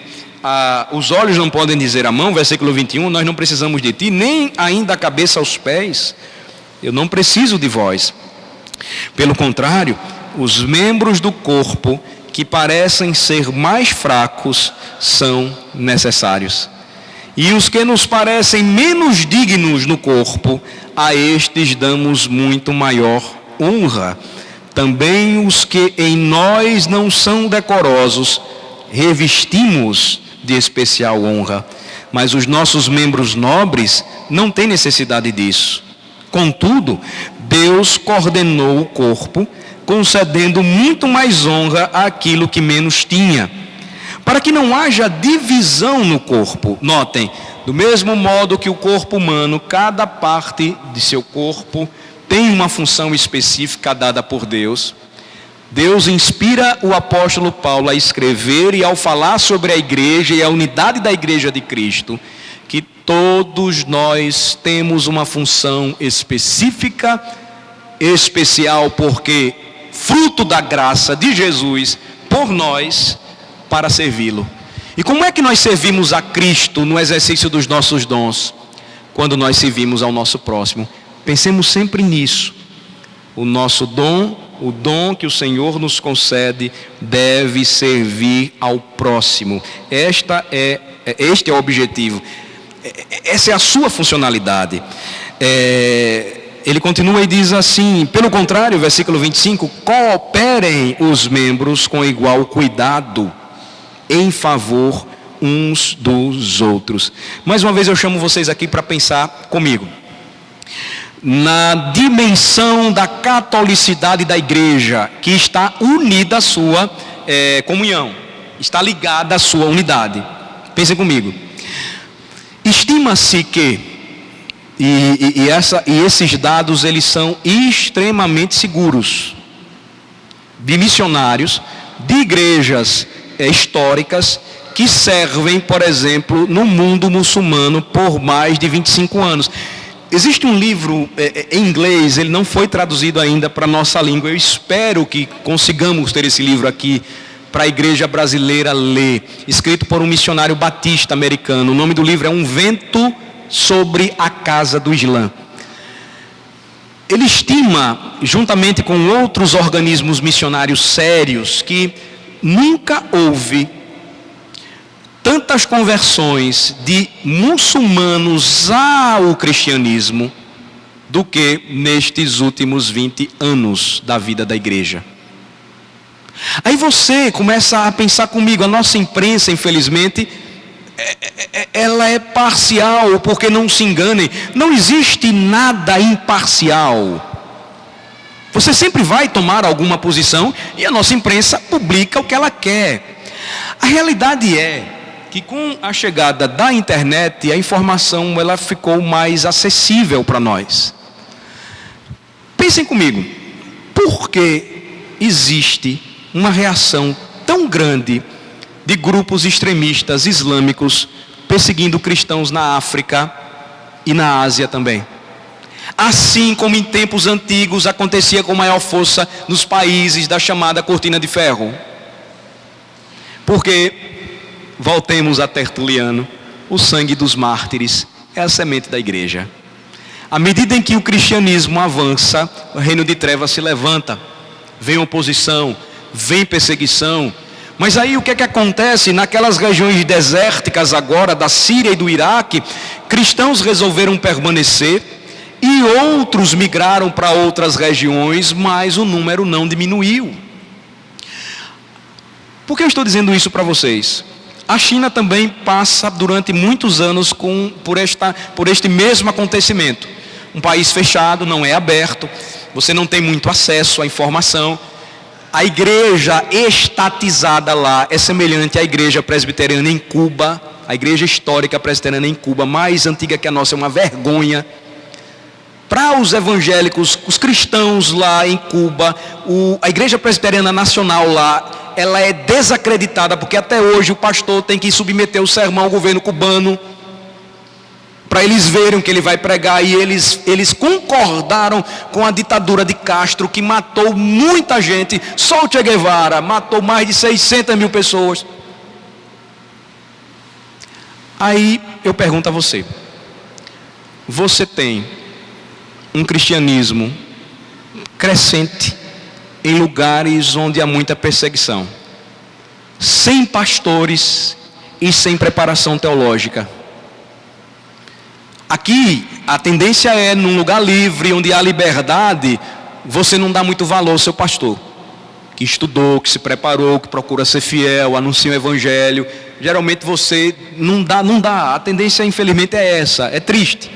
os olhos não podem dizer à mão, versículo 21, nós não precisamos de ti, nem ainda a cabeça aos pés, eu não preciso de vós. Pelo contrário, os membros do corpo que parecem ser mais fracos são necessários. E os que nos parecem menos dignos no corpo, a estes damos muito maior honra. Também os que em nós não são decorosos, revestimos de especial honra. Mas os nossos membros nobres não têm necessidade disso. Contudo, Deus coordenou o corpo, concedendo muito mais honra àquilo que menos tinha, para que não haja divisão no corpo. Notem, do mesmo modo que o corpo humano, cada parte de seu corpo tem uma função específica dada por Deus. Deus inspira o apóstolo Paulo a escrever e ao falar sobre a igreja e a unidade da igreja de Cristo, que todos nós temos uma função específica, especial, porque fruto da graça de Jesus por nós, para servi-lo. E como é que nós servimos a Cristo no exercício dos nossos dons? Quando nós servimos ao nosso próximo. Pensemos sempre nisso. O nosso dom, o dom que o Senhor nos concede, deve servir ao próximo. Este é o objetivo. Essa é a sua funcionalidade. Ele continua e diz assim, pelo contrário, versículo 25, cooperem os membros com igual cuidado, em favor uns dos outros. Mais uma vez eu chamo vocês aqui para pensar comigo na dimensão da catolicidade da igreja, que está unida à sua comunhão, está ligada à sua unidade. Pensem comigo. Estima-se que E esses dados, eles são extremamente seguros, de missionários, de igrejas históricas, que servem, por exemplo, no mundo muçulmano por mais de 25 anos. Existe um livro em inglês, ele não foi traduzido ainda para a nossa língua. Eu espero que consigamos ter esse livro aqui para a igreja brasileira ler, escrito por um missionário batista americano. O nome do livro é Um Vento sobre a Casa do Islã. Ele estima, juntamente com outros organismos missionários sérios, que nunca houve tantas conversões de muçulmanos ao cristianismo do que nestes últimos 20 anos da vida da igreja. Aí você começa a pensar comigo, a nossa imprensa, infelizmente, ela é parcial, porque não se enganem, não existe nada imparcial. Você sempre vai tomar alguma posição e a nossa imprensa publica o que ela quer. A realidade é que com a chegada da internet, a informação ela ficou mais acessível para nós. Pensem comigo, por que existe uma reação tão grande de grupos extremistas islâmicos perseguindo cristãos na África e na Ásia também. Assim como em tempos antigos acontecia com maior força nos países da chamada Cortina de Ferro. Porque, voltemos a Tertuliano, o sangue dos mártires é a semente da igreja. À medida em que o cristianismo avança, o reino de trevas se levanta. Vem oposição, vem perseguição. Mas aí o que é que acontece? Naquelas regiões desérticas agora, da Síria e do Iraque, cristãos resolveram permanecer e outros migraram para outras regiões, mas o número não diminuiu. Por que eu estou dizendo isso para vocês? A China também passa durante muitos anos por este mesmo acontecimento. Um país fechado, não é aberto, você não tem muito acesso à informação. A igreja estatizada lá é semelhante à igreja presbiteriana em Cuba, a igreja histórica presbiteriana em Cuba, mais antiga que a nossa, é uma vergonha. Para os evangélicos, os cristãos lá em Cuba, a igreja presbiteriana nacional lá, ela é desacreditada, porque até hoje o pastor tem que submeter o sermão ao governo cubano, para eles verem o que ele vai pregar, e eles concordaram com a ditadura de Castro, que matou muita gente. Só o Che Guevara matou mais de 600 mil pessoas. Aí eu pergunto a você, você tem um cristianismo crescente em lugares onde há muita perseguição, sem pastores e sem preparação teológica. Aqui, a tendência é, num lugar livre, onde há liberdade, você não dá muito valor ao seu pastor, que estudou, que se preparou, que procura ser fiel, anuncia o evangelho. Geralmente você não dá. A tendência, infelizmente, é essa, é triste.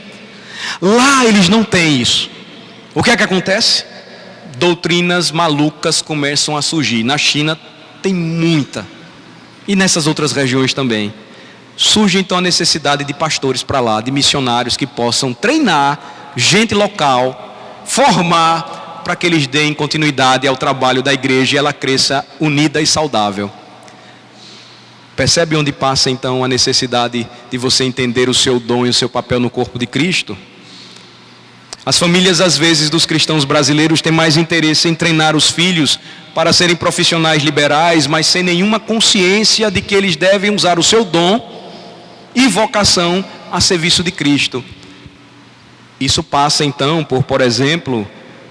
Lá eles não têm isso. O que é que acontece? Doutrinas malucas começam a surgir. Na China tem muita, e nessas outras regiões também. Surge então a necessidade de pastores para lá, de missionários que possam treinar gente local, formar, para que eles deem continuidade ao trabalho da igreja e ela cresça unida e saudável. Percebe onde passa então a necessidade de você entender o seu dom e o seu papel no corpo de Cristo? As famílias, às vezes, dos cristãos brasileiros têm mais interesse em treinar os filhos para serem profissionais liberais, mas sem nenhuma consciência de que eles devem usar o seu dom e vocação a serviço de Cristo. Isso passa então por exemplo,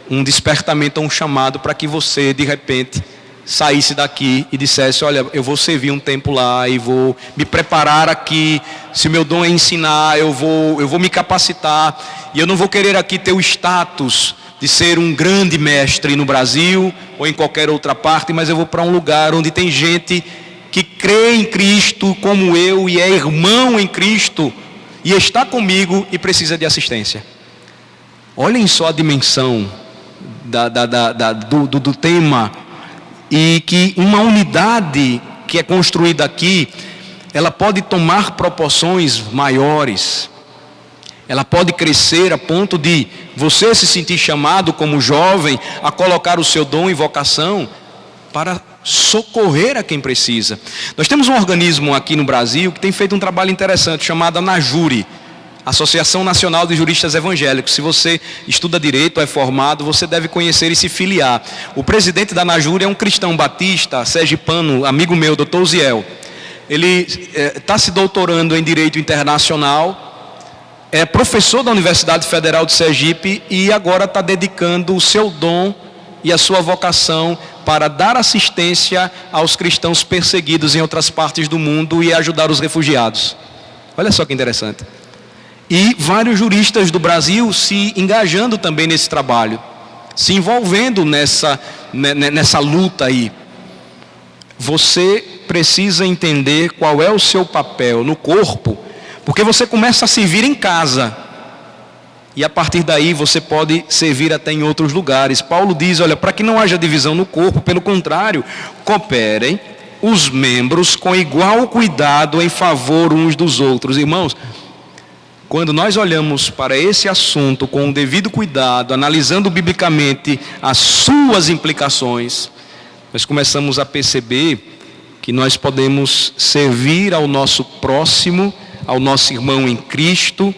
um despertamento, um chamado para que você de repente saísse daqui e dissesse: olha, eu vou servir um tempo lá e vou me preparar aqui. Se meu dom é ensinar, eu vou me capacitar, e eu não vou querer aqui ter o status de ser um grande mestre no Brasil ou em qualquer outra parte, mas eu vou para um lugar onde tem gente que crê em Cristo como eu e é irmão em Cristo e está comigo e precisa de assistência. Olhem só a dimensão do tema, e que uma unidade que é construída aqui, ela pode tomar proporções maiores, ela pode crescer a ponto de você se sentir chamado como jovem a colocar o seu dom e vocação para socorrer a quem precisa. Nós temos um organismo aqui no Brasil que tem feito um trabalho interessante, chamado ANAJURE, Associação Nacional de Juristas Evangélicos. Se você estuda direito, é formado, você deve conhecer e se filiar. O presidente da ANAJURE é um cristão batista, sergipano, amigo meu, Dr. Uziel. Ele está se doutorando em Direito Internacional, é professor da Universidade Federal de Sergipe e agora está dedicando o seu dom e a sua vocação para dar assistência aos cristãos perseguidos em outras partes do mundo e ajudar os refugiados. Olha só que interessante. E vários juristas do Brasil se engajando também nesse trabalho, se envolvendo nessa luta aí. Você precisa entender qual é o seu papel no corpo, porque você começa a servir em casa, e a partir daí você pode servir até em outros lugares. Paulo diz, olha, para que não haja divisão no corpo, pelo contrário, cooperem os membros com igual cuidado em favor uns dos outros. Irmãos, quando nós olhamos para esse assunto com o devido cuidado, analisando biblicamente as suas implicações, nós começamos a perceber que nós podemos servir ao nosso próximo, ao nosso irmão em Cristo,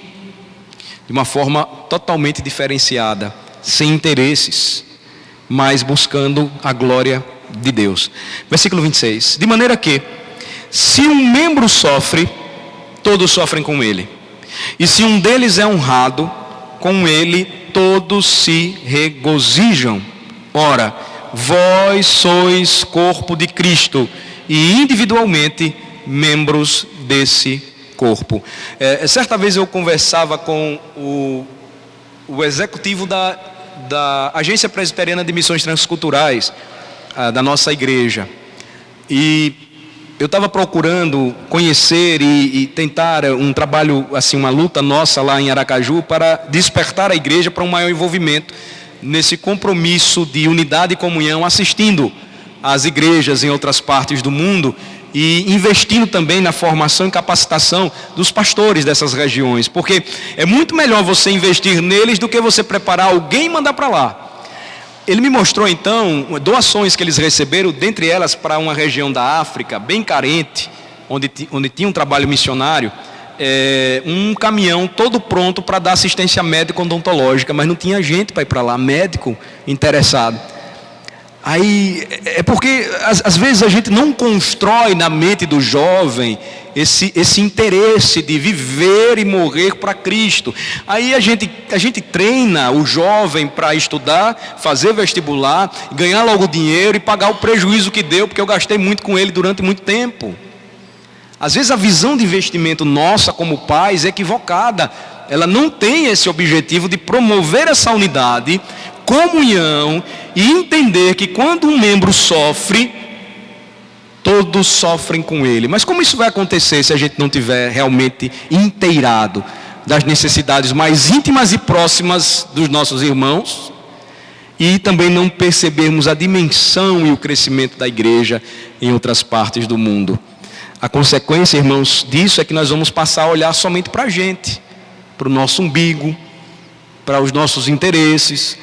de uma forma totalmente diferenciada, sem interesses, mas buscando a glória de Deus. Versículo 26. De maneira que, se um membro sofre, todos sofrem com ele. E se um deles é honrado, com ele todos se regozijam. Ora, vós sois corpo de Cristo e individualmente membros desse corpo. Certa vez eu conversava com o executivo da Agência Presbiteriana de Missões Transculturais, da nossa igreja. E eu estava procurando conhecer e tentar um trabalho, assim, uma luta nossa lá em Aracaju para despertar a igreja para um maior envolvimento nesse compromisso de unidade e comunhão, assistindo às igrejas em outras partes do mundo e investindo também na formação e capacitação dos pastores dessas regiões, porque é muito melhor você investir neles do que você preparar alguém e mandar para lá. Ele me mostrou então doações que eles receberam, dentre elas para uma região da África bem carente, onde tinha um trabalho missionário, um caminhão todo pronto para dar assistência médica odontológica, mas não tinha gente para ir para lá, médico interessado. Aí, porque às vezes a gente não constrói na mente do jovem esse interesse de viver e morrer para Cristo. Aí a gente treina o jovem para estudar, fazer vestibular, ganhar logo dinheiro e pagar o prejuízo que deu, porque eu gastei muito com ele durante muito tempo. Às vezes a visão de investimento nossa como pais é equivocada. Ela não tem esse objetivo de promover essa unidade, comunhão e entender que quando um membro sofre, todos sofrem com ele. Mas como isso vai acontecer se a gente não tiver realmente inteirado das necessidades mais íntimas e próximas dos nossos irmãos e também não percebermos a dimensão e o crescimento da igreja em outras partes do mundo? A consequência, irmãos, disso é que nós vamos passar a olhar somente para a gente, para o nosso umbigo, para os nossos interesses.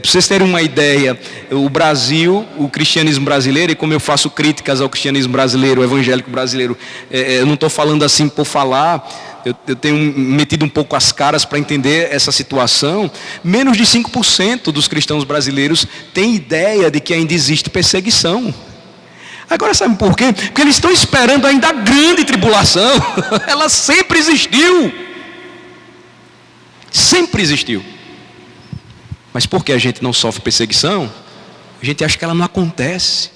Para vocês terem uma ideia, o Brasil, o cristianismo brasileiro, e como eu faço críticas ao cristianismo brasileiro, o evangélico brasileiro, eu não estou falando assim por falar, eu tenho metido um pouco as caras para entender essa situação. Menos de 5% dos cristãos brasileiros têm ideia de que ainda existe perseguição. Agora sabe por quê? Porque eles estão esperando ainda a grande tribulação. Ela sempre existiu. Sempre existiu. Mas por que a gente não sofre perseguição? A gente acha que ela não acontece.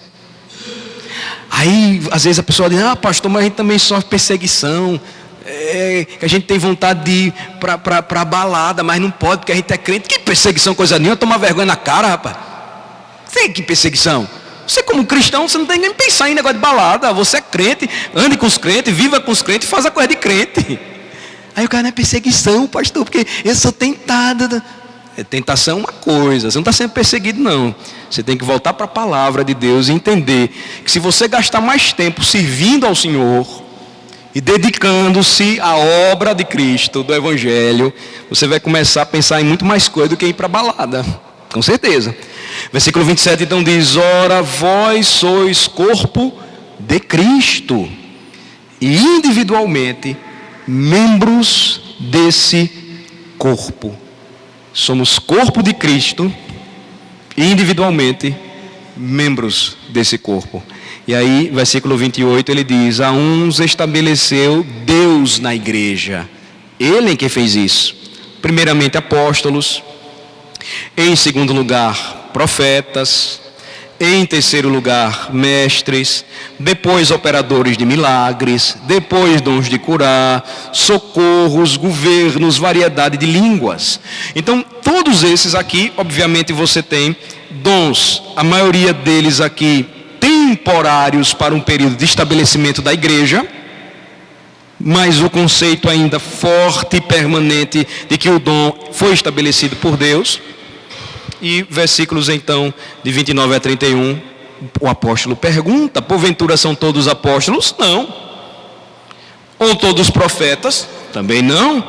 Aí, às vezes a pessoa diz, pastor, mas a gente também sofre perseguição. Que a gente tem vontade de ir para a balada, mas não pode porque a gente é crente. Que perseguição, coisa nenhuma, tomar vergonha na cara, rapaz. Sei que perseguição. Você como cristão, você não tem nem que pensar em negócio de balada. Você é crente, ande com os crentes, viva com os crentes, faz a coisa de crente. Aí o cara, não é perseguição, pastor, porque eu sou tentado. Tentação é uma coisa, você não está sendo perseguido não. Você tem que voltar para a palavra de Deus e entender que se você gastar mais tempo servindo ao Senhor e dedicando-se à obra de Cristo, do Evangelho, você vai começar a pensar em muito mais coisa do que ir para a balada, com certeza. Versículo 27 então diz, ora vós sois corpo de Cristo e individualmente membros desse corpo. Somos corpo de Cristo e individualmente membros desse corpo. E aí, versículo 28, ele diz, a uns estabeleceu Deus na igreja. Ele é quem fez isso. Primeiramente apóstolos, em segundo lugar profetas, em terceiro lugar mestres, depois operadores de milagres, depois dons de curar, socorros, governos, variedade de línguas. Então todos esses aqui, obviamente você tem dons, a maioria deles aqui temporários para um período de estabelecimento da igreja, mas o conceito ainda forte e permanente de que o dom foi estabelecido por Deus. E versículos então de 29 a 31, o apóstolo pergunta, porventura são todos apóstolos? Não. Ou todos profetas? Também não.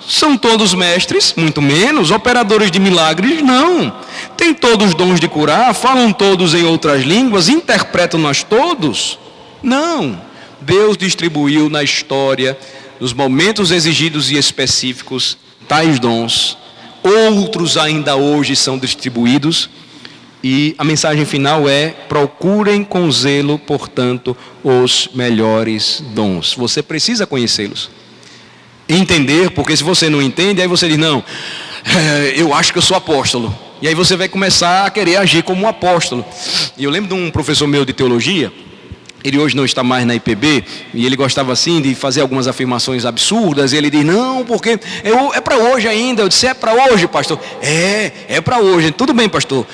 São todos mestres? Muito menos. Operadores de milagres? Não. Tem todos os dons de curar? Falam todos em outras línguas? Interpretam-nós todos? Não. Deus distribuiu na história, nos momentos exigidos e específicos, tais dons. Outros ainda hoje são distribuídos. E a mensagem final é: procurem com zelo, portanto, os melhores dons. Você precisa conhecê-los. Entender, porque se você não entende, aí você diz: não, eu acho que eu sou apóstolo. E aí você vai começar a querer agir como um apóstolo. E eu lembro de um professor meu de teologia, ele hoje não está mais na IPB, e ele gostava assim de fazer algumas afirmações absurdas, e ele diz: não, porque é para hoje ainda. Eu disse: é para hoje, pastor? É para hoje. Tudo bem, pastor.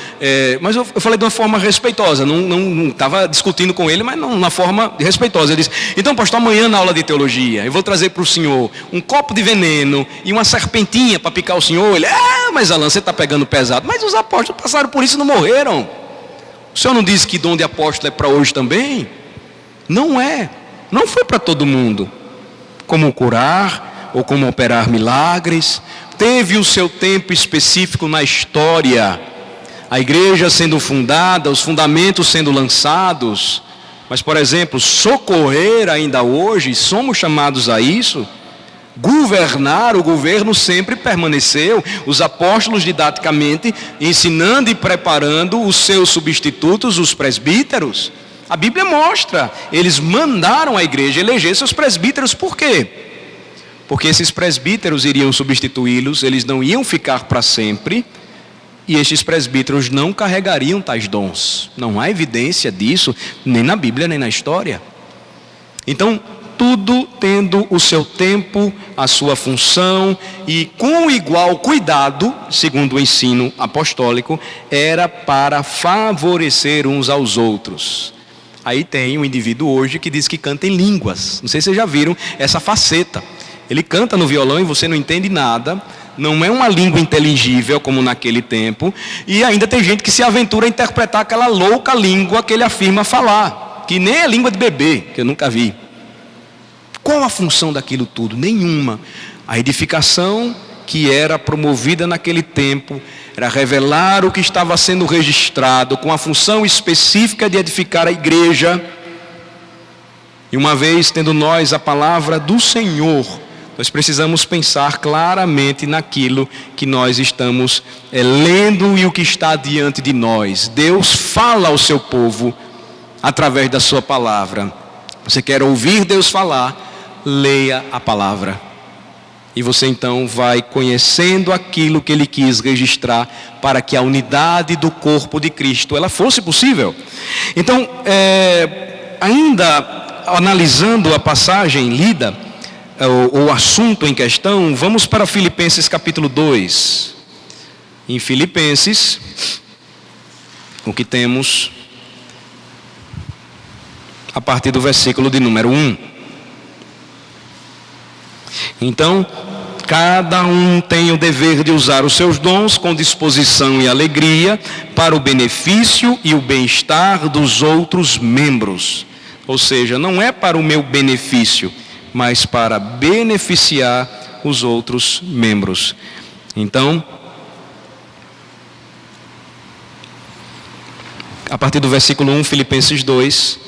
Mas eu falei de uma forma respeitosa, não estava discutindo com ele, mas não, na forma respeitosa. Ele disse: então, pastor, amanhã na aula de teologia, eu vou trazer para o senhor um copo de veneno e uma serpentinha para picar o senhor. Ele: mas Alan, você está pegando pesado. Mas os apóstolos passaram por isso e não morreram. O senhor não disse que dom de apóstolo é para hoje também? Não é, não foi para todo mundo. Como curar ou como operar milagres, teve o seu tempo específico na história, a igreja sendo fundada, os fundamentos sendo lançados. Mas, por exemplo, socorrer ainda hoje, somos chamados a isso. Governar, o governo sempre permaneceu, os apóstolos didaticamente ensinando e preparando os seus substitutos, os presbíteros. A Bíblia mostra, eles mandaram a igreja eleger seus presbíteros. Por quê? Porque esses presbíteros iriam substituí-los, eles não iam ficar para sempre, e estes presbíteros não carregariam tais dons. Não há evidência disso, nem na Bíblia, nem na história. Então, tudo tendo o seu tempo, a sua função, e com igual cuidado, segundo o ensino apostólico, era para favorecer uns aos outros. Aí tem um indivíduo hoje que diz que canta em línguas. Não sei se vocês já viram essa faceta. Ele canta no violão e você não entende nada. Não é uma língua inteligível como naquele tempo. E ainda tem gente que se aventura a interpretar aquela louca língua que ele afirma falar, que nem é língua de bebê, que eu nunca vi. Qual a função daquilo tudo? Nenhuma. A edificação que era promovida naquele tempo era revelar o que estava sendo registrado, com a função específica de edificar a igreja. E uma vez tendo nós a palavra do Senhor, nós precisamos pensar claramente naquilo que nós estamos lendo e o que está diante de nós. Deus fala ao seu povo através da sua palavra. Você quer ouvir Deus falar? Leia a palavra. E você então vai conhecendo aquilo que ele quis registrar para que a unidade do corpo de Cristo ela fosse possível. Então, ainda analisando a passagem lida, o assunto em questão, vamos para Filipenses capítulo 2. Em Filipenses, o que temos a partir do versículo de número 1. Então, cada um tem o dever de usar os seus dons com disposição e alegria para o benefício e o bem-estar dos outros membros. Ou seja, não é para o meu benefício, mas para beneficiar os outros membros. Então, a partir do versículo 1, Filipenses 2,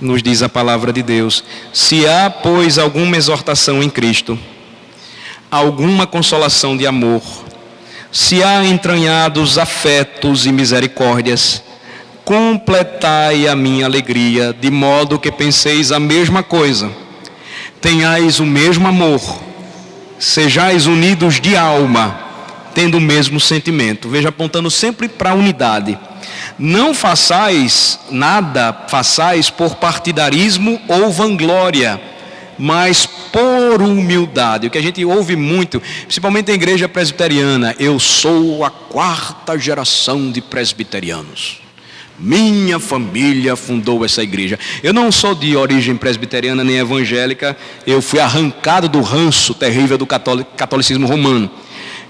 nos diz a palavra de Deus: se há, pois, alguma exortação em Cristo, alguma consolação de amor, se há entranhados afetos e misericórdias, completai a minha alegria, de modo que penseis a mesma coisa, tenhais o mesmo amor, sejais unidos de alma, tendo o mesmo sentimento. Veja, apontando sempre para a unidade. Não façais por partidarismo ou vanglória, mas por humildade. O que a gente ouve muito, principalmente na igreja presbiteriana: eu sou a 4ª geração de presbiterianos. Minha família fundou essa igreja. Eu não sou de origem presbiteriana nem evangélica. Eu fui arrancado do ranço terrível do catolicismo romano.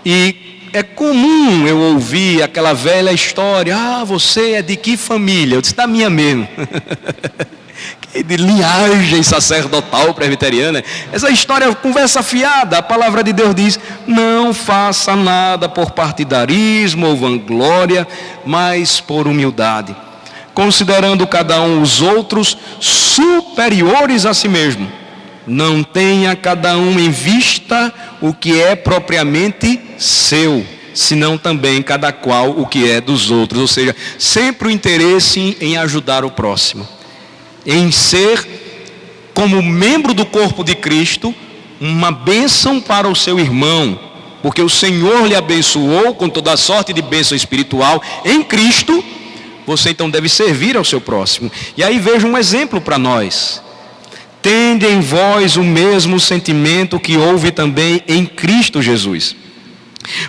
E é comum eu ouvir aquela velha história: ah, você é de que família? Eu disse: da minha mesmo. de linhagem sacerdotal presbiteriana. Essa história, conversa fiada. A palavra de Deus diz: não faça nada por partidarismo ou vanglória, mas por humildade, considerando cada um os outros superiores a si mesmo. Não tenha cada um em vista o que é propriamente seu, senão também cada qual o que é dos outros. Ou seja, sempre o interesse em ajudar o próximo, em ser, como membro do corpo de Cristo, uma bênção para o seu irmão, porque o Senhor lhe abençoou com toda a sorte de bênção espiritual em Cristo. Você então deve servir ao seu próximo. E aí veja um exemplo para nós: tende em vós o mesmo sentimento que houve também em Cristo Jesus.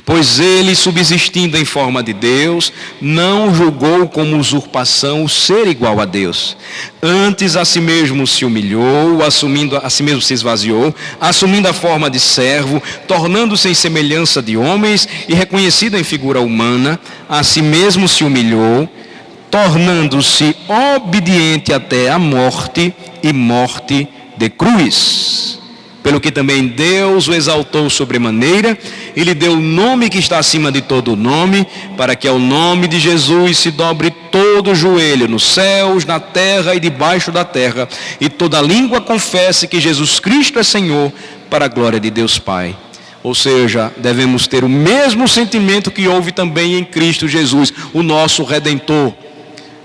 Pois ele, subsistindo em forma de Deus, não julgou como usurpação o ser igual a Deus. Antes a si mesmo se humilhou, assumindo a si mesmo se esvaziou, assumindo a forma de servo, tornando-se em semelhança de homens e reconhecido em figura humana, a si mesmo se humilhou, tornando-se obediente até a morte e morte de cruz. Pelo que também Deus o exaltou sobremaneira e lhe deu o nome que está acima de todo nome, para que ao nome de Jesus se dobre todo o joelho, nos céus, na terra e debaixo da terra, e toda língua confesse que Jesus Cristo é Senhor, para a glória de Deus Pai. Ou seja, devemos ter o mesmo sentimento que houve também em Cristo Jesus, o nosso Redentor.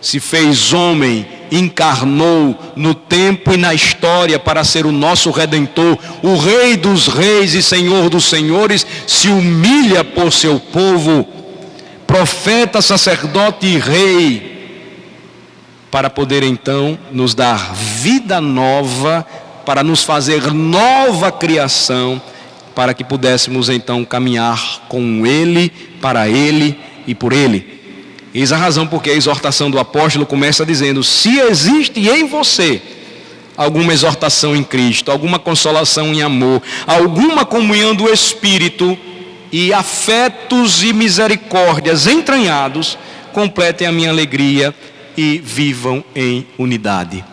Se fez homem, encarnou no tempo e na história para ser o nosso Redentor. O Rei dos Reis e Senhor dos Senhores se humilha por seu povo, profeta, sacerdote e rei, para poder então nos dar vida nova, para nos fazer nova criação, para que pudéssemos então caminhar com Ele, para Ele e por Ele. Eis a razão porque a exortação do apóstolo começa dizendo: se existe em você alguma exortação em Cristo, alguma consolação em amor, alguma comunhão do Espírito e afetos e misericórdias entranhados, completem a minha alegria e vivam em unidade.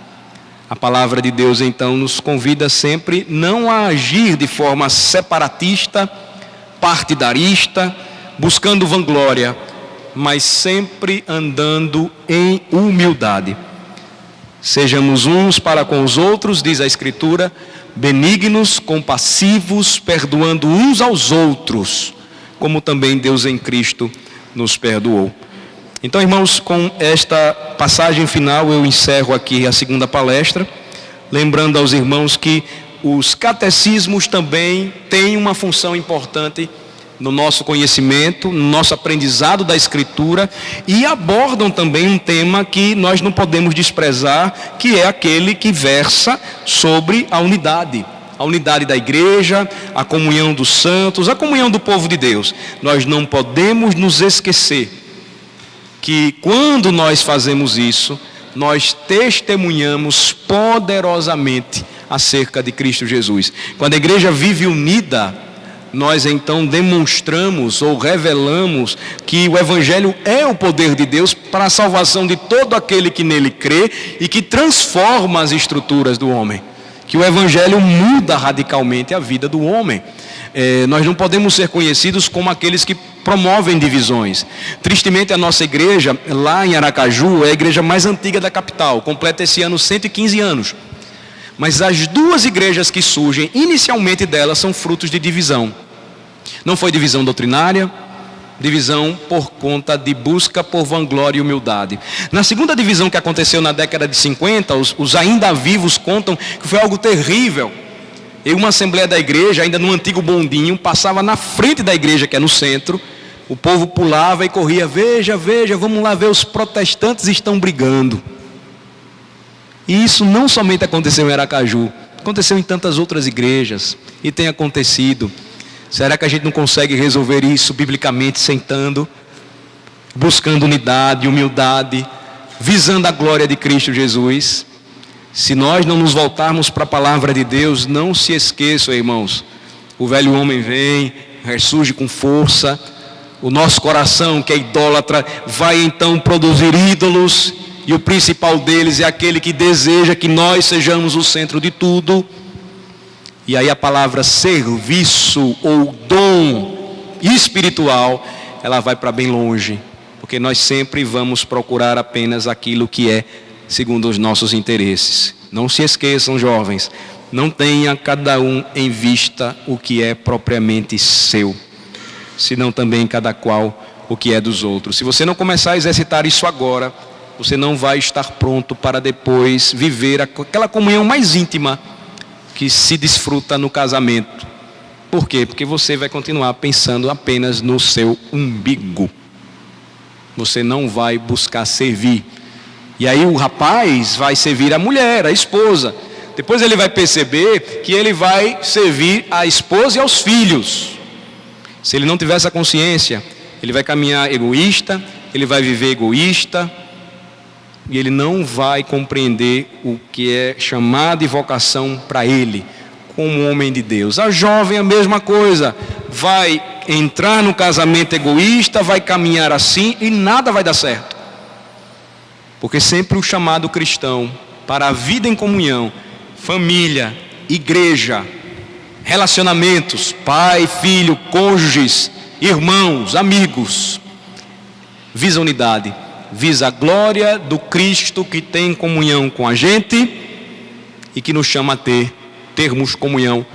A palavra de Deus então nos convida sempre não a agir de forma separatista, partidarista, buscando vanglória, mas sempre andando em humildade. Sejamos uns para com os outros, diz a Escritura, benignos, compassivos, perdoando uns aos outros, como também Deus em Cristo nos perdoou. Então, irmãos, com esta passagem final eu encerro aqui a segunda palestra, lembrando aos irmãos que os catecismos também têm uma função importante no nosso conhecimento, no nosso aprendizado da Escritura, e abordam também um tema que nós não podemos desprezar, que é aquele que versa sobre a unidade da igreja, a comunhão dos santos, a comunhão do povo de Deus. Nós não podemos nos esquecer que quando nós fazemos isso, nós testemunhamos poderosamente acerca de Cristo Jesus. Quando a igreja vive unida, nós então demonstramos ou revelamos que o Evangelho é o poder de Deus para a salvação de todo aquele que nele crê e que transforma as estruturas do homem. Que o Evangelho muda radicalmente a vida do homem. Nós não podemos ser conhecidos como aqueles que promovem divisões. Tristemente, a nossa igreja, lá em Aracaju, é a igreja mais antiga da capital, completa esse ano 115 anos. Mas as duas igrejas que surgem, inicialmente delas, são frutos de divisão. Não foi divisão doutrinária, divisão por conta de busca por vanglória e humildade. Na segunda divisão que aconteceu na década de 50, os ainda vivos contam que foi algo terrível. Em uma assembleia da igreja, ainda no antigo bondinho, passava na frente da igreja, que é no centro, o povo pulava e corria: veja, vamos lá ver, os protestantes estão brigando. E isso não somente aconteceu em Aracaju, aconteceu em tantas outras igrejas, e tem acontecido. Será que a gente não consegue resolver isso biblicamente, sentando, buscando unidade, humildade, visando a glória de Cristo Jesus? Se nós não nos voltarmos para a palavra de Deus, não se esqueçam, irmãos, o velho homem vem, ressurge com força, o nosso coração, que é idólatra, vai então produzir ídolos, e o principal deles é aquele que deseja que nós sejamos o centro de tudo. E aí a palavra serviço ou dom espiritual, ela vai para bem longe, porque nós sempre vamos procurar apenas aquilo que é segundo os nossos interesses. Não se esqueçam, jovens, não tenha cada um em vista o que é propriamente seu, senão também cada qual o que é dos outros. Se você não começar a exercitar isso agora, você não vai estar pronto para depois viver aquela comunhão mais íntima que se desfruta no casamento. Por quê? Porque você vai continuar pensando apenas no seu umbigo. Você não vai buscar servir. E aí o rapaz vai servir a mulher, a esposa. Depois ele vai perceber que ele vai servir a esposa e aos filhos. Se ele não tiver essa consciência, ele vai caminhar egoísta, ele vai viver egoísta, e ele não vai compreender o que é chamado e vocação para ele, como homem de Deus. A jovem, a mesma coisa, vai entrar no casamento egoísta, vai caminhar assim e nada vai dar certo. Porque sempre o chamado cristão para a vida em comunhão, família, igreja, relacionamentos, pai, filho, cônjuges, irmãos, amigos, visa unidade, visa a glória do Cristo que tem comunhão com a gente e que nos chama a termos comunhão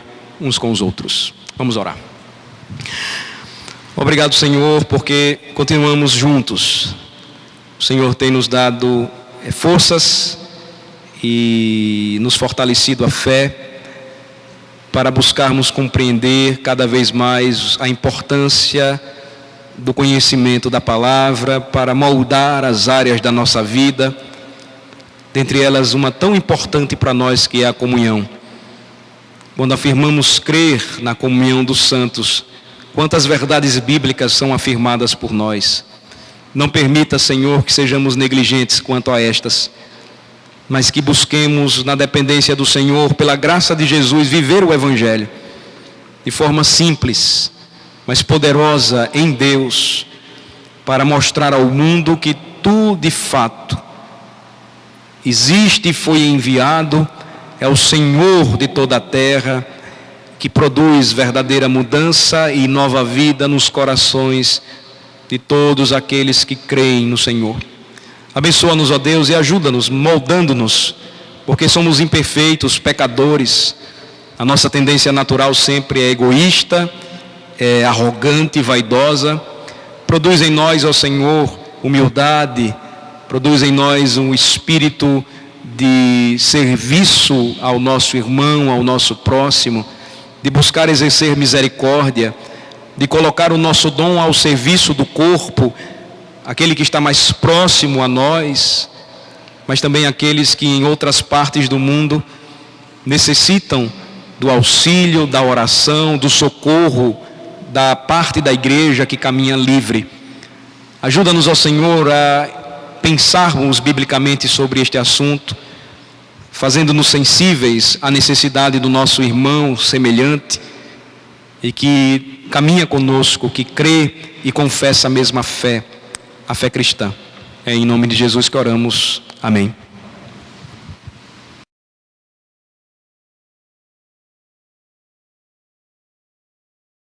uns com os outros. Vamos orar. Obrigado, Senhor, porque continuamos juntos. O Senhor tem nos dado forças e nos fortalecido a fé para buscarmos compreender cada vez mais a importância do conhecimento da palavra, para moldar as áreas da nossa vida, dentre elas uma tão importante para nós que é a comunhão. Quando afirmamos crer na comunhão dos santos, quantas verdades bíblicas são afirmadas por nós. Não permita, Senhor, que sejamos negligentes quanto a estas, mas que busquemos na dependência do Senhor, pela graça de Jesus, viver o Evangelho de forma simples, mas poderosa em Deus, para mostrar ao mundo que Tu, de fato, existe e foi enviado, é o Senhor de toda a terra, que produz verdadeira mudança e nova vida nos corações de todos aqueles que creem no Senhor. Abençoa-nos, ó Deus, e ajuda-nos, moldando-nos, porque somos imperfeitos, pecadores. A nossa tendência natural sempre é egoísta, é arrogante, vaidosa. Produz em nós, ó Senhor, humildade, produz em nós um espírito de serviço ao nosso irmão, ao nosso próximo, de buscar exercer misericórdia, de colocar o nosso dom ao serviço do corpo, aquele que está mais próximo a nós, mas também aqueles que em outras partes do mundo necessitam do auxílio, da oração, do socorro, da parte da igreja que caminha livre. Ajuda-nos, ó Senhor, a pensarmos biblicamente sobre este assunto, fazendo-nos sensíveis à necessidade do nosso irmão semelhante e que caminha conosco, que crê e confessa a mesma fé, a fé cristã. É em nome de Jesus que oramos. Amém.